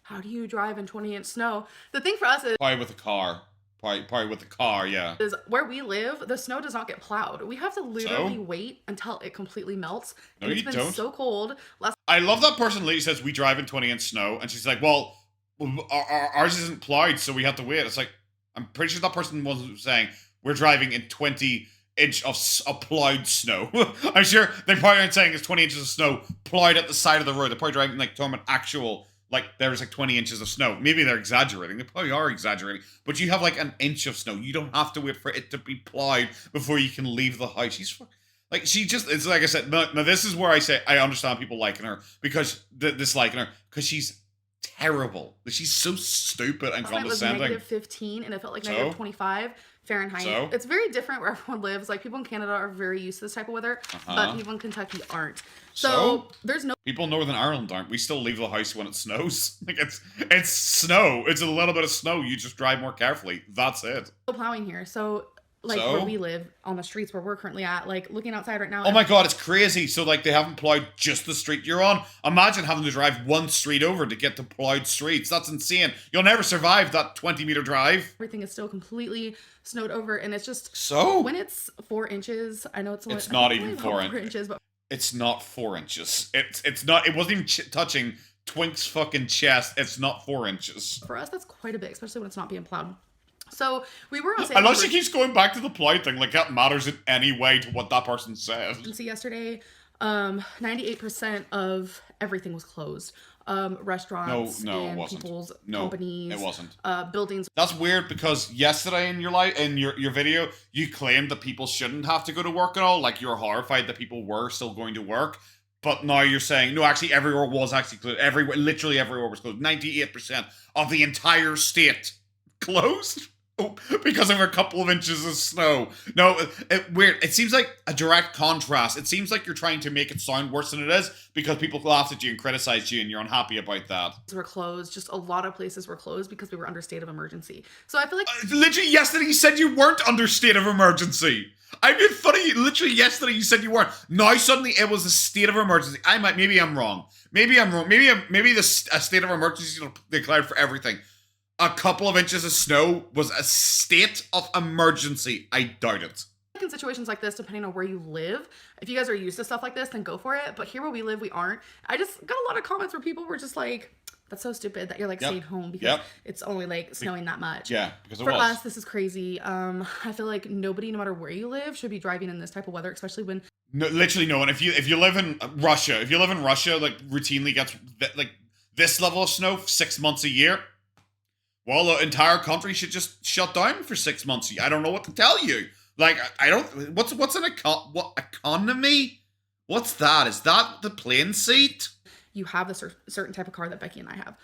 [SPEAKER 2] How do you drive in 20-inch snow? The thing for us is...
[SPEAKER 1] Probably with a car. Probably with a car, yeah.
[SPEAKER 2] Is where we live, the snow does not get plowed. We have to literally wait until it completely melts.
[SPEAKER 1] No,
[SPEAKER 2] and it's been so cold.
[SPEAKER 1] I love that person lady says, we drive in 20-inch snow. And she's like, well, ours isn't plowed, so we have to wait. It's like, I'm pretty sure that person was saying, we're driving in 20-inch of plowed snow. I'm sure they probably aren't saying it's 20 inches of snow plowed at the side of the road. They're probably driving like talking about actual... Like, there's like 20 inches of snow. Maybe they're exaggerating. They probably are exaggerating. But you have like an inch of snow. You don't have to wait for it to be plowed before you can leave the house. It's like I said, now this is where I say I understand people liking her. Because, disliking her. Because she's terrible. She's so stupid and condescending.
[SPEAKER 2] It was -15 and it felt like -25 Fahrenheit.
[SPEAKER 1] So?
[SPEAKER 2] It's very different where everyone lives. Like, people in Canada are very used to this type of weather. But people in Kentucky aren't. So there's no...
[SPEAKER 1] People in Northern Ireland aren't. We still leave the house when it snows. Like, it's snow. It's a little bit of snow. You just drive more carefully. That's it.
[SPEAKER 2] Plowing here. So like where we live on the streets where we're currently at, like looking outside right now.
[SPEAKER 1] Oh my god, it's crazy. So like they haven't plowed just the street you're on. Imagine having to drive one street over to get to plowed streets. That's insane. You'll never survive that 20-meter drive.
[SPEAKER 2] Everything is still completely snowed over, and it's just
[SPEAKER 1] so
[SPEAKER 2] when it's 4 inches. I know
[SPEAKER 1] it's not even 4
[SPEAKER 2] inches, but
[SPEAKER 1] it's not 4 inches. It's not. It wasn't even touching Twink's fucking chest. It's not 4 inches.
[SPEAKER 2] For us, that's quite a bit, especially when it's not being plowed. So we were on.
[SPEAKER 1] I love she keeps going back to the plow thing, like that matters in any way to what that person said.
[SPEAKER 2] You see, yesterday, 98% of everything was closed. Restaurants and people's companies.
[SPEAKER 1] It wasn't.
[SPEAKER 2] Buildings.
[SPEAKER 1] That's weird because yesterday in your video, you claimed that people shouldn't have to go to work and all. Like you were horrified that people were still going to work. But now you're saying, no, actually everywhere was actually closed. Literally everywhere was closed. 98% of the entire state closed. Oh, because of a couple of inches of snow. No, weird. It seems like a direct contrast. It seems like you're trying to make it sound worse than it is because people laughed at you and criticized you and you're unhappy about that.
[SPEAKER 2] Were closed. Just a lot of places were closed because we were under state of emergency. So I feel like...
[SPEAKER 1] literally yesterday you said you weren't under state of emergency. I mean, funny, literally yesterday you said you weren't. Now suddenly it was a state of emergency. Maybe I'm wrong. Maybe a state of emergency declared for everything. A couple of inches of snow was a state of emergency. I doubt it.
[SPEAKER 2] In situations like this, depending on where you live, if you guys are used to stuff like this, then go for it. But here where we live, we aren't. I just got a lot of comments where people were just like, that's so stupid that you're like staying home because it's only like snowing that much.
[SPEAKER 1] Yeah, because
[SPEAKER 2] for us, this is crazy. I feel like nobody, no matter where you live, should be driving in this type of weather, especially when...
[SPEAKER 1] No, literally no one. If you live in Russia, like routinely gets like this level of snow 6 months a year, well, the entire country should just shut down for 6 months. I don't know what to tell you. Like, I don't... What's an economy? What's that? Is that the plane seat?
[SPEAKER 2] You have a certain type of car that Becky and I have.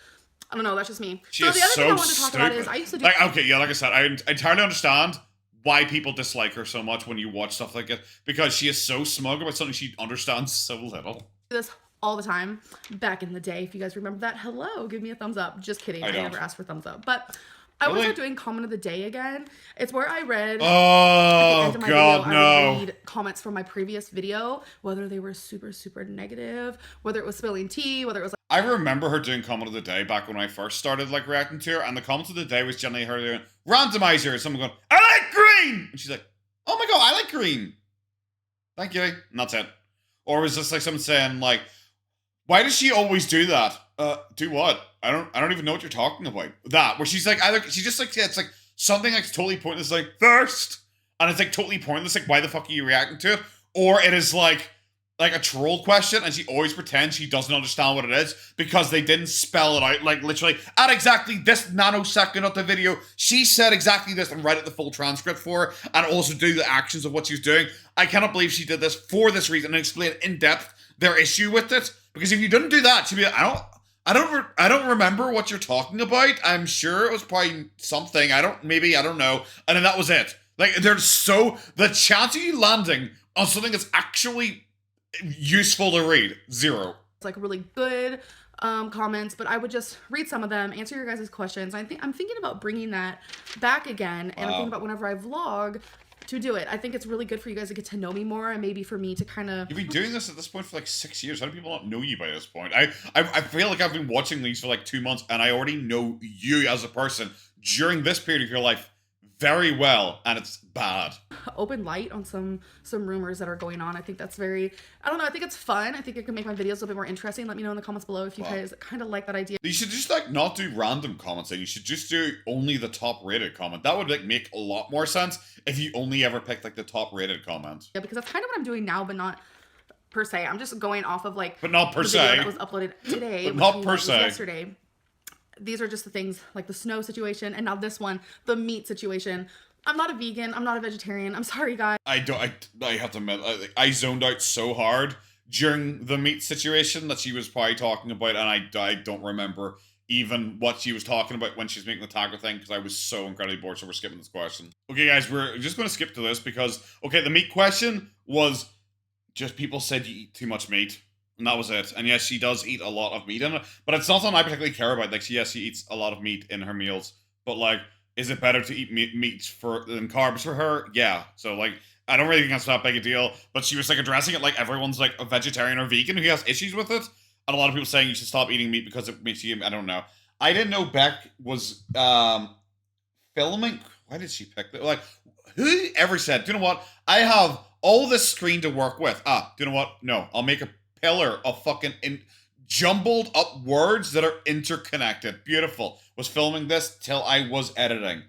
[SPEAKER 2] I don't know. That's just me.
[SPEAKER 1] She so the other thing I wanted to talk about is I used to do... Like I said, I entirely understand why people dislike her so much when you watch stuff like it. Because she is so smug about something she understands so little.
[SPEAKER 2] This all the time back in the day. If you guys remember that, hello, give me a thumbs up. Just kidding. I never asked for thumbs up. But I want to start doing comment of the day again. It's where I read
[SPEAKER 1] I would
[SPEAKER 2] read comments from my previous video, whether they were super, super negative, whether it was spilling tea, whether it was like...
[SPEAKER 1] I remember her doing comment of the day back when I first started like reacting to her, and the comment of the day was generally her doing randomizer, and someone going, I like green! And she's like, oh my god, I like green. Thank you. And that's it. Or was this like someone saying like, why does she always do that? Do what? I don't even know what you're talking about. That, where she's like, she just like, it's like something like totally pointless, like, thirst. And it's like totally pointless, like, why the fuck are you reacting to it? Or it is like a troll question, and she always pretends she doesn't understand what it is because they didn't spell it out, like, literally, at exactly this nanosecond of the video, she said exactly this, and write out the full transcript for her, and also do the actions of what she's doing. I cannot believe she did this for this reason, and explain in depth their issue with it. Because if you didn't do that, she'd be like, I don't remember what you're talking about. I'm sure it was probably something. I don't know. And then that was it. Like, the chance of you landing on something that's actually useful to read, zero.
[SPEAKER 2] It's like really good comments, but I would just read some of them, answer your guys' questions. I'm thinking about bringing that back again, and I'm thinking about whenever I vlog to do it. I think it's really good for you guys to get to know me more, and maybe for me to kind of...
[SPEAKER 1] You've been doing this at this point for like 6 years. How do people not know you by this point? I feel like I've been watching these for like 2 months, and I already know you as a person during this period of your life very well, and it's bad.
[SPEAKER 2] Open light on some rumors that are going on. I think that's very... I don't know. I think it's fun. I think it can make my videos a little bit more interesting. Let me know in the comments below if you guys kind of like that idea.
[SPEAKER 1] You should just like not do random comments. You should just do only the top rated comment. That would like make a lot more sense if you only ever picked like the top rated comment.
[SPEAKER 2] Yeah, because that's kind of what I'm doing now, but not per se. I'm just going off of like...
[SPEAKER 1] But not per se.
[SPEAKER 2] The video that was uploaded today.
[SPEAKER 1] But not per se.
[SPEAKER 2] Yesterday. These are just the things like the snow situation, and now this one, the meat situation. I'm not a vegan. I'm not a vegetarian. I'm sorry, guys.
[SPEAKER 1] I have to admit, I zoned out so hard during the meat situation that she was probably talking about, and I don't remember even what she was talking about when she was making the taco thing, because I was so incredibly bored, so we're skipping this question. Okay, guys, we're just going to skip to this because, okay, the meat question was just people said you eat too much meat, and that was it. And yes, she does eat a lot of meat in it, but it's not something I particularly care about. Like, yes, she eats a lot of meat in her meals, but like, is it better to eat meats than carbs for her? Yeah. So like, I don't really think that's that big a deal. But she was like addressing it like everyone's like a vegetarian or vegan who has issues with it, and a lot of people saying you should stop eating meat because it makes you. I don't know. I didn't know Beck was filming. Why did she pick that? Like, who ever said, do you know what? I have all this screen to work with. Do you know what? No, I'll make a pillar of fucking jumbled up words that are interconnected. Beautiful. Was filming this till I was editing.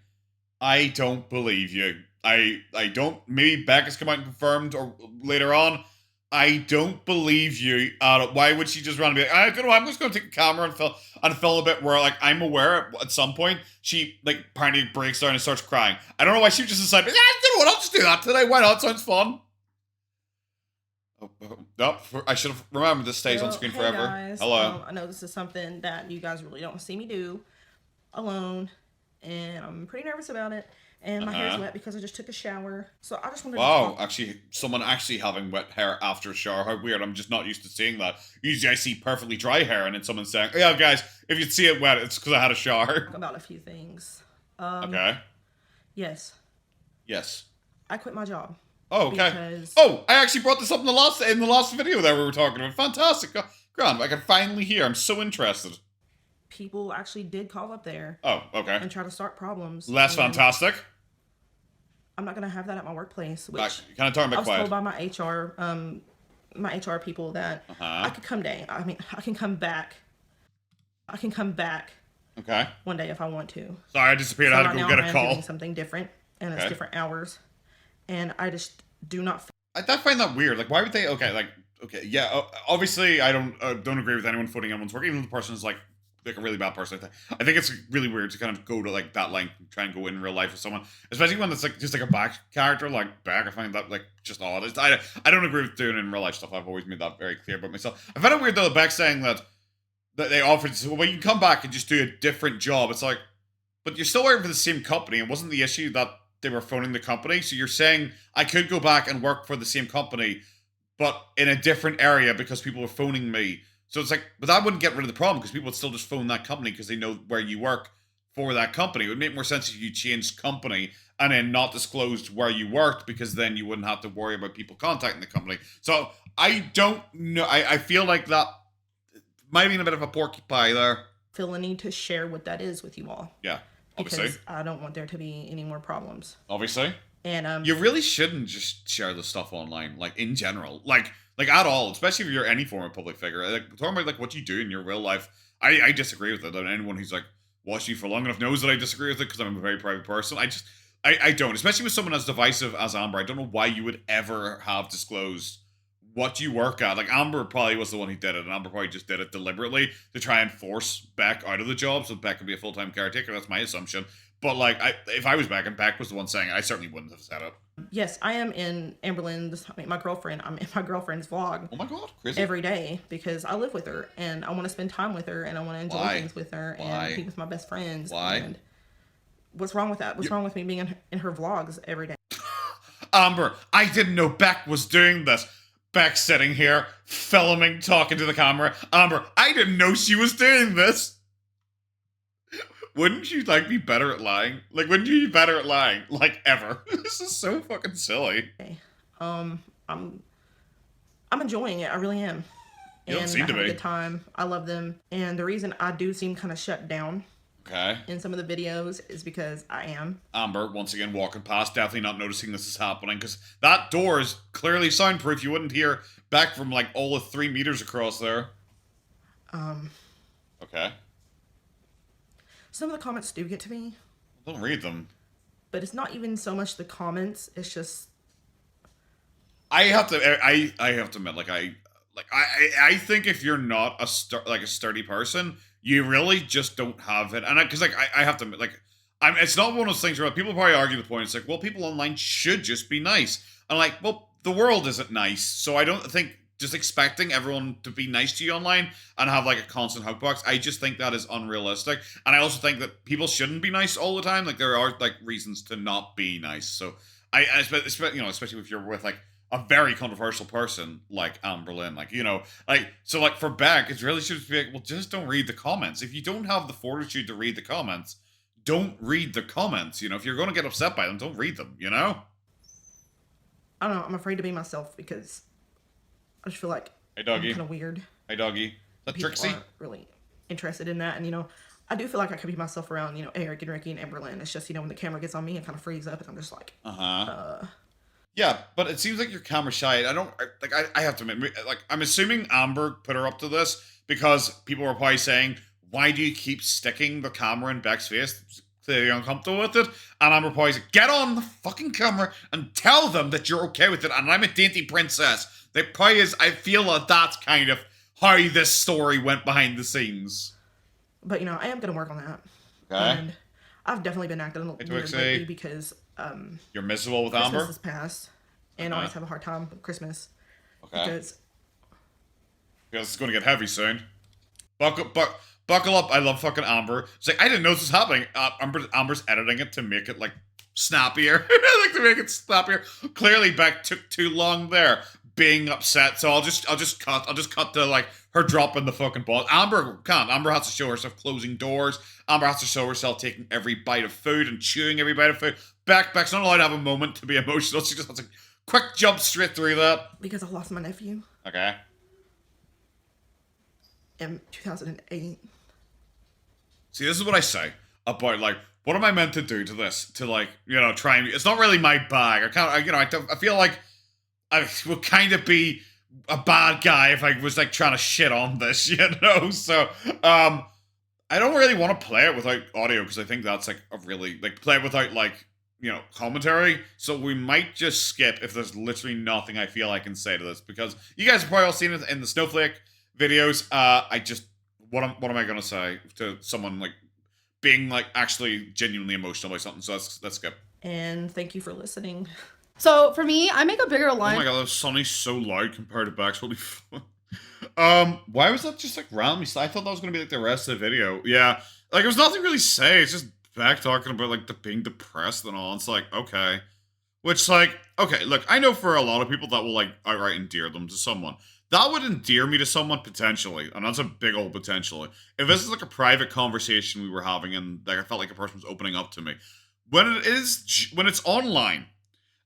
[SPEAKER 1] I don't believe you. I don't. Maybe Beck has come out and confirmed or later on. I don't believe you. Why would she just run and be like, I don't know, I'm just going to take a camera and film a bit where, like, I'm aware at some point she, like, apparently breaks down and starts crying. I don't know why she just decided, yeah, you know what, I'll just do that today. Why not? Sounds fun. No, I should have remembered this stays on screen forever.
[SPEAKER 4] Guys.
[SPEAKER 1] Hello.
[SPEAKER 4] I know this is something that you guys really don't see me do alone, and I'm pretty nervous about it. And my hair's wet because I just took a shower. So I just wanted to talk.
[SPEAKER 1] Actually, someone actually having wet hair after a shower. How weird. I'm just not used to seeing that. Usually I see perfectly dry hair and then someone saying, oh, yeah, guys, if you see it wet, it's because I had a shower.
[SPEAKER 4] About a few things.
[SPEAKER 1] Okay.
[SPEAKER 4] Yes.
[SPEAKER 1] Yes.
[SPEAKER 4] I quit my job.
[SPEAKER 1] Oh, okay.
[SPEAKER 4] Because...
[SPEAKER 1] Oh, I actually brought this up in the last video that we were talking about. Fantastic. Grand. I can finally hear. I'm so interested.
[SPEAKER 4] People actually did call up there.
[SPEAKER 1] Oh, okay.
[SPEAKER 4] And try to start problems.
[SPEAKER 1] Less fantastic.
[SPEAKER 4] I'm not gonna have that at my workplace. Which
[SPEAKER 1] kind of talking about
[SPEAKER 4] I was told by my HR people that I could come I can come back. I can come back.
[SPEAKER 1] Okay.
[SPEAKER 4] One day if I want to.
[SPEAKER 1] Sorry, I disappeared.
[SPEAKER 4] So
[SPEAKER 1] I had to go get a call.
[SPEAKER 4] Doing something different, and it's different hours, and I just do not.
[SPEAKER 1] I find that weird. Like, why would they? Okay, yeah. Obviously, I don't agree with anyone footing anyone's work, even if the person is like a really bad person. I think it's really weird to kind of go to like that length and try and go in real life with someone, especially when it's like just like a back character like Beck. I find that like just odd. I don't agree with doing in real life stuff. I've always made that very clear about myself. I find it weird though, Beck saying that they offered, well, you can come back and just do a different job. It's like, but you're still working for the same company. It wasn't the issue that they were phoning the company. So you're saying I could go back and work for the same company, but in a different area because people were phoning me. So it's like, but that wouldn't get rid of the problem because people would still just phone that company because they know where you work for that company. It would make more sense if you changed company and then not disclosed where you worked, because then you wouldn't have to worry about people contacting the company. So I don't know. I feel like that might have been a bit of a porcupine there.
[SPEAKER 4] Feel a need to share what that is with you all.
[SPEAKER 1] Yeah, obviously.
[SPEAKER 4] Because I don't want there to be any more problems.
[SPEAKER 1] Obviously.
[SPEAKER 4] And
[SPEAKER 1] you really shouldn't just share the stuff online, like in general, like at all, especially if you're any form of public figure. Like talking about like what you do in your real life, I disagree with it. And anyone who's like watched you for long enough knows that I disagree with it because I'm a very private person. I don't, especially with someone as divisive as Amber. I don't know why you would ever have disclosed what you work at. Like Amber probably was the one who did it, and Amber probably just did it deliberately to try and force Beck out of the job so Beck could be a full-time caretaker. That's my assumption. But like, if I was Beck and Beck was the one saying it, I certainly wouldn't have said it.
[SPEAKER 4] Yes, I am in Amberlynn. My girlfriend. I'm in my girlfriend's vlog.
[SPEAKER 1] Oh my god, crazy!
[SPEAKER 4] Every day because I live with her and I want to spend time with her and I want to enjoy things with her and be with my best friends.
[SPEAKER 1] Why?
[SPEAKER 4] And what's wrong with that? What's wrong with me being in her vlogs every day?
[SPEAKER 1] Amber, I didn't know Beck was doing this. Beck sitting here filming, talking to the camera. Amber, I didn't know she was doing this. Wouldn't you like be better at lying? Like, wouldn't you be better at lying? Like, ever? This is so fucking silly.
[SPEAKER 4] Okay. I'm enjoying it. I really am.
[SPEAKER 1] You don't seem to be.
[SPEAKER 4] I have a good time. I love them. And the reason I do seem kind of shut down in some of the videos is because I am.
[SPEAKER 1] Amber, once again, walking past, definitely not noticing this is happening because that door is clearly soundproof. You wouldn't hear Beck from like all of 3 meters across there. Okay.
[SPEAKER 4] Some of the comments do get to me.
[SPEAKER 1] Don't read them.
[SPEAKER 4] But it's not even so much the comments. It's just.
[SPEAKER 1] I have to admit, I think if you're not a sturdy person, you really just don't have it. And because I have to admit, it's not one of those things where people probably argue the point. It's like, well, people online should just be nice. And like, well, the world isn't nice, so I don't think just expecting everyone to be nice to you online and have like a constant hug box, I just think that is unrealistic. And I also think that people shouldn't be nice all the time. Like there are like reasons to not be nice. So especially if you're with like a very controversial person like Amberlynn, so for Beck, it really should be like, well, just don't read the comments. If you don't have the fortitude to read the comments, don't read the comments. You know, if you're going to get upset by them, don't read them, you know?
[SPEAKER 4] I don't know. I'm afraid to be myself because I just feel like
[SPEAKER 1] hey, doggy.
[SPEAKER 4] I'm kind of weird.
[SPEAKER 1] Hey, doggy. Is that
[SPEAKER 4] People
[SPEAKER 1] Trixie?
[SPEAKER 4] aren't really interested in that. And, you know, I do feel like I could be myself around, you know, Eric and Ricky and Amberlynn. It's just, you know, when the camera gets on me, it kind of frees up and I'm just like,
[SPEAKER 1] Yeah, but it seems like you're camera shy. I have to admit, like, I'm assuming Amber put her up to this because people were probably saying, why do you keep sticking the camera in Beck's face? Clearly uncomfortable with it. And Amber probably said, get on the fucking camera and tell them that you're okay with it. And I'm a dainty princess. They probably is, I feel that that's kind of how this story went behind the scenes.
[SPEAKER 4] But, you know, I am going to work on that.
[SPEAKER 1] Okay.
[SPEAKER 4] And I've definitely been acting a little weird lately because,
[SPEAKER 1] you're miserable with
[SPEAKER 4] Christmas
[SPEAKER 1] Amber?
[SPEAKER 4] has passed. And I always have a hard time with Christmas.
[SPEAKER 1] Okay.
[SPEAKER 4] Because
[SPEAKER 1] it's going to get heavy soon. Buckle up. I love fucking Amber. It's like, I didn't know this was happening. Amber's editing it to make it, like, snappier. Like, to make it snappier. Clearly, Beck took too long there being upset. So I'll just cut to, like, her dropping the fucking ball. Amber can't. Amber has to show herself closing doors. Amber has to show herself taking every bite of food and chewing every bite of food. Beck's not allowed to have a moment to be emotional. She just has to quick jump straight through that.
[SPEAKER 4] Because I lost my nephew.
[SPEAKER 1] Okay.
[SPEAKER 4] In 2008.
[SPEAKER 1] See, this is what I say about, like, what am I meant to do to this? To, like, you know, try and... It's not really my bag. I feel like I would kind of be a bad guy if I was, like, trying to shit on this, you know? So, I don't really want to play it without audio, because I think that's, like, a really... Like, play it without, like, you know, commentary. So we might just skip if there's literally nothing I feel I can say to this, because you guys have probably all seen it in the Snowflake videos. What am I gonna say to someone, like, being, like, actually genuinely emotional by something? So let's skip.
[SPEAKER 4] And thank you for listening.
[SPEAKER 2] So for me, I make a bigger lunch.
[SPEAKER 1] Oh my god, that Sonny's so loud compared to Beck's. Holy fuck. Why was that just, like, randomly? I thought that was gonna be, like, the rest of the video. Yeah, like, there's nothing really to say. It's just Beck talking about, like, being depressed and all. It's like, okay. Which, like, okay, look, I know for a lot of people that will, like, outright endear them to someone. That would endear me to someone potentially, and that's a big old potentially. If this is, like, a private conversation we were having and, like, I felt like a person was opening up to me. When it's online,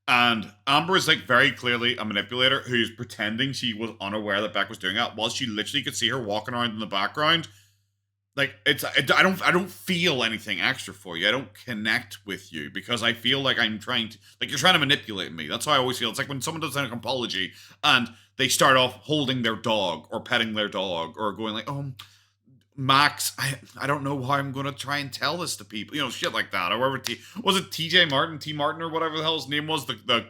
[SPEAKER 1] and Amber is, like, very clearly a manipulator who's pretending she was unaware that Beck was doing that, while she literally could see her walking around in the background. Like, I don't feel anything extra for you. I don't connect with you because I feel like I'm trying to, like, you're trying to manipulate me. That's how I always feel. It's like when someone does an apology and they start off holding their dog or petting their dog or going like, oh, Max, I don't know how I'm going to try and tell this to people. You know, shit like that. Or whoever, was it TJ Martin, T Martin or whatever the hell his name was? The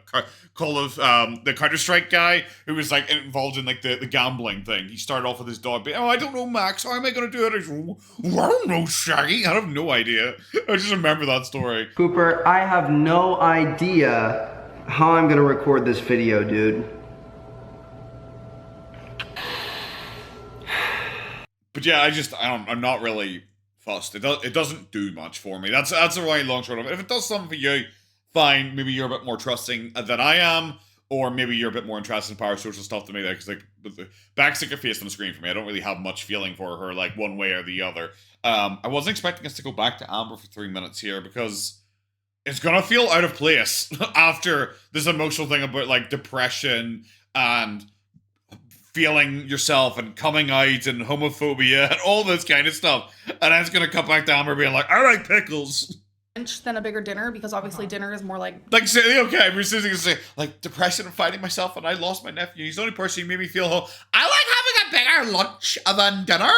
[SPEAKER 1] Call of, the Counter-Strike guy who was, like, involved in, like, the gambling thing. He started off with his dog being, oh, I don't know, Max, how am I going to do it? I don't know, Shaggy. I have no idea. I just remember that story.
[SPEAKER 6] Cooper, I have no idea how I'm going to record this video, dude.
[SPEAKER 1] But yeah, I'm not really fussed. It doesn't do much for me. That's a really long short of it. If it does something for you, fine. Maybe you're a bit more trusting than I am, or maybe you're a bit more interested in parasocial stuff than me. Because, like, Beck's like a face on the screen for me. I don't really have much feeling for her, like, one way or the other. I wasn't expecting us to go back to Amber for 3 minutes here because it's gonna feel out of place after this emotional thing about, like, depression and feeling yourself and coming out and homophobia and all this kind of stuff. And then it's gonna come back to Amber being like, I like pickles.
[SPEAKER 2] Than a bigger dinner, because obviously dinner is more like...
[SPEAKER 1] Like, say, okay, we're just gonna say, like, depression and fighting myself and I lost my nephew. He's the only person who made me feel whole. I like having a bigger lunch than dinner.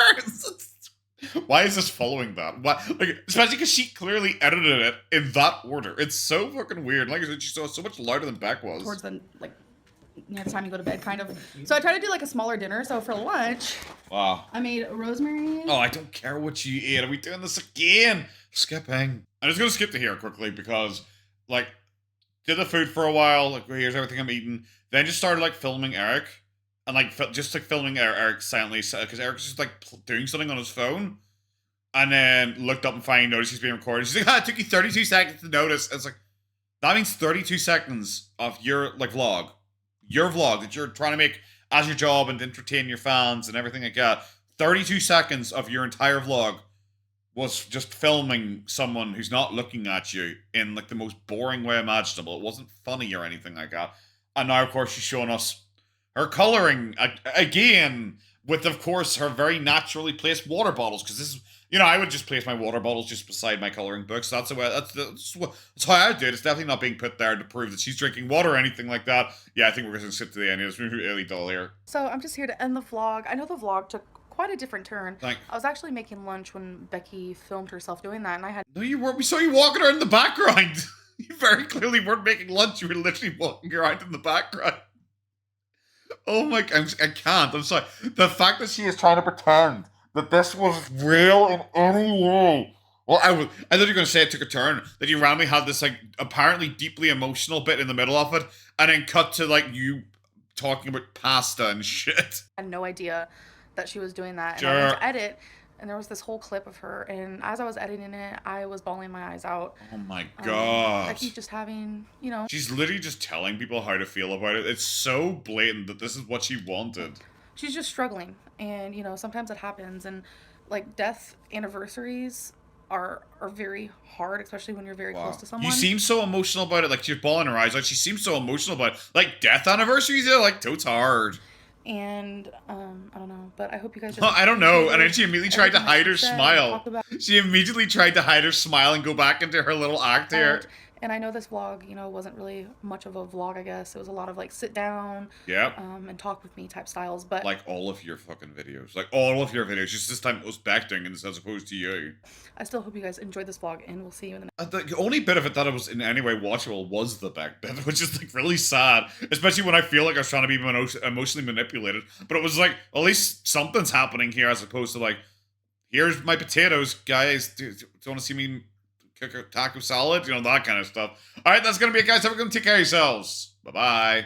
[SPEAKER 1] Why is this following that? Why, like, especially because she clearly edited it in that order. It's so fucking weird. Like I said, she's so much louder than Beck was.
[SPEAKER 2] Towards the, like, near the time you go to bed, kind of. So I try to do, like, a smaller dinner. So for lunch,
[SPEAKER 1] wow,
[SPEAKER 2] I made rosemary.
[SPEAKER 1] Oh, I don't care what you ate. Are we doing this again? Skipping. I'm just gonna skip to here quickly because, like, did the food for a while. Like, here's everything I'm eating. Then just started, like, filming Eric. And, like, just, like, filming Eric silently because Eric's just, like, doing something on his phone. And then looked up and finally noticed he's being recorded. She's like, it took you 32 seconds to notice. It's like, that means 32 seconds of your, like, vlog. Your vlog that you're trying to make as your job and entertain your fans and everything like that. 32 seconds of your entire vlog was just filming someone who's not looking at you in like the most boring way imaginable. It wasn't funny or anything like that. And now, of course, she's showing us her coloring again with, of course, her very naturally placed water bottles. Because this is, you know, I would just place my water bottles just beside my coloring books. That's the way. That's how I do it. It's definitely not being put there to prove that she's drinking water or anything like that. Yeah, I think we're going to sit to the end. It's really dull here.
[SPEAKER 2] So I'm just here to end the vlog. I know the vlog took quite a different turn. I was actually making lunch when Becky filmed herself doing that, and I had...
[SPEAKER 1] No, you weren't. We saw you walking around in the background. You very clearly weren't making lunch. You were literally walking around in the background. Oh my... I can't. I'm sorry. The fact that she is trying to pretend that this was real in any way. Well, I thought you were going to say it took a turn. That you randomly had this, like, apparently deeply emotional bit in the middle of it, and then cut to, like, you talking about pasta and shit.
[SPEAKER 2] I had no idea that she was doing that. And I went to edit, and there was this whole clip of her, and as I was editing it, I was bawling my eyes out.
[SPEAKER 1] Oh my god.
[SPEAKER 2] Becky's just having, you know...
[SPEAKER 1] She's literally just telling people how to feel about it. It's so blatant that this is what she wanted.
[SPEAKER 2] She's just struggling, and, you know, sometimes it happens, and, like, death anniversaries are very hard, especially when you're very close to someone.
[SPEAKER 1] You seem so emotional about it, like, she's bawling her eyes out. She seems so emotional about it. Like, death anniversaries, yeah, like, totes hard.
[SPEAKER 2] And, I don't know, but I hope you guys...
[SPEAKER 1] I don't know, and then she immediately tried to hide her smile. She immediately tried to hide her smile and go back into her little act here.
[SPEAKER 2] And I know this vlog, you know, wasn't really much of a vlog, I guess. It was a lot of, like, sit down, and talk with me type styles, but...
[SPEAKER 1] Like all of your fucking videos. Like, all of your videos. Just this time it was Beck doing it as opposed to you.
[SPEAKER 2] I still hope you guys enjoyed this vlog, and we'll see you in the next...
[SPEAKER 1] The only bit of it that was in any way watchable was the Beck bit, which is, like, really sad. Especially when I feel like I was trying to be emotionally manipulated. But it was like, at least something's happening here as opposed to, like, here's my potatoes, guys. Do you want to see me... cook a taco salad, you know, that kind of stuff. All right, that's going to be it, guys. Everyone take care of yourselves. Bye-bye.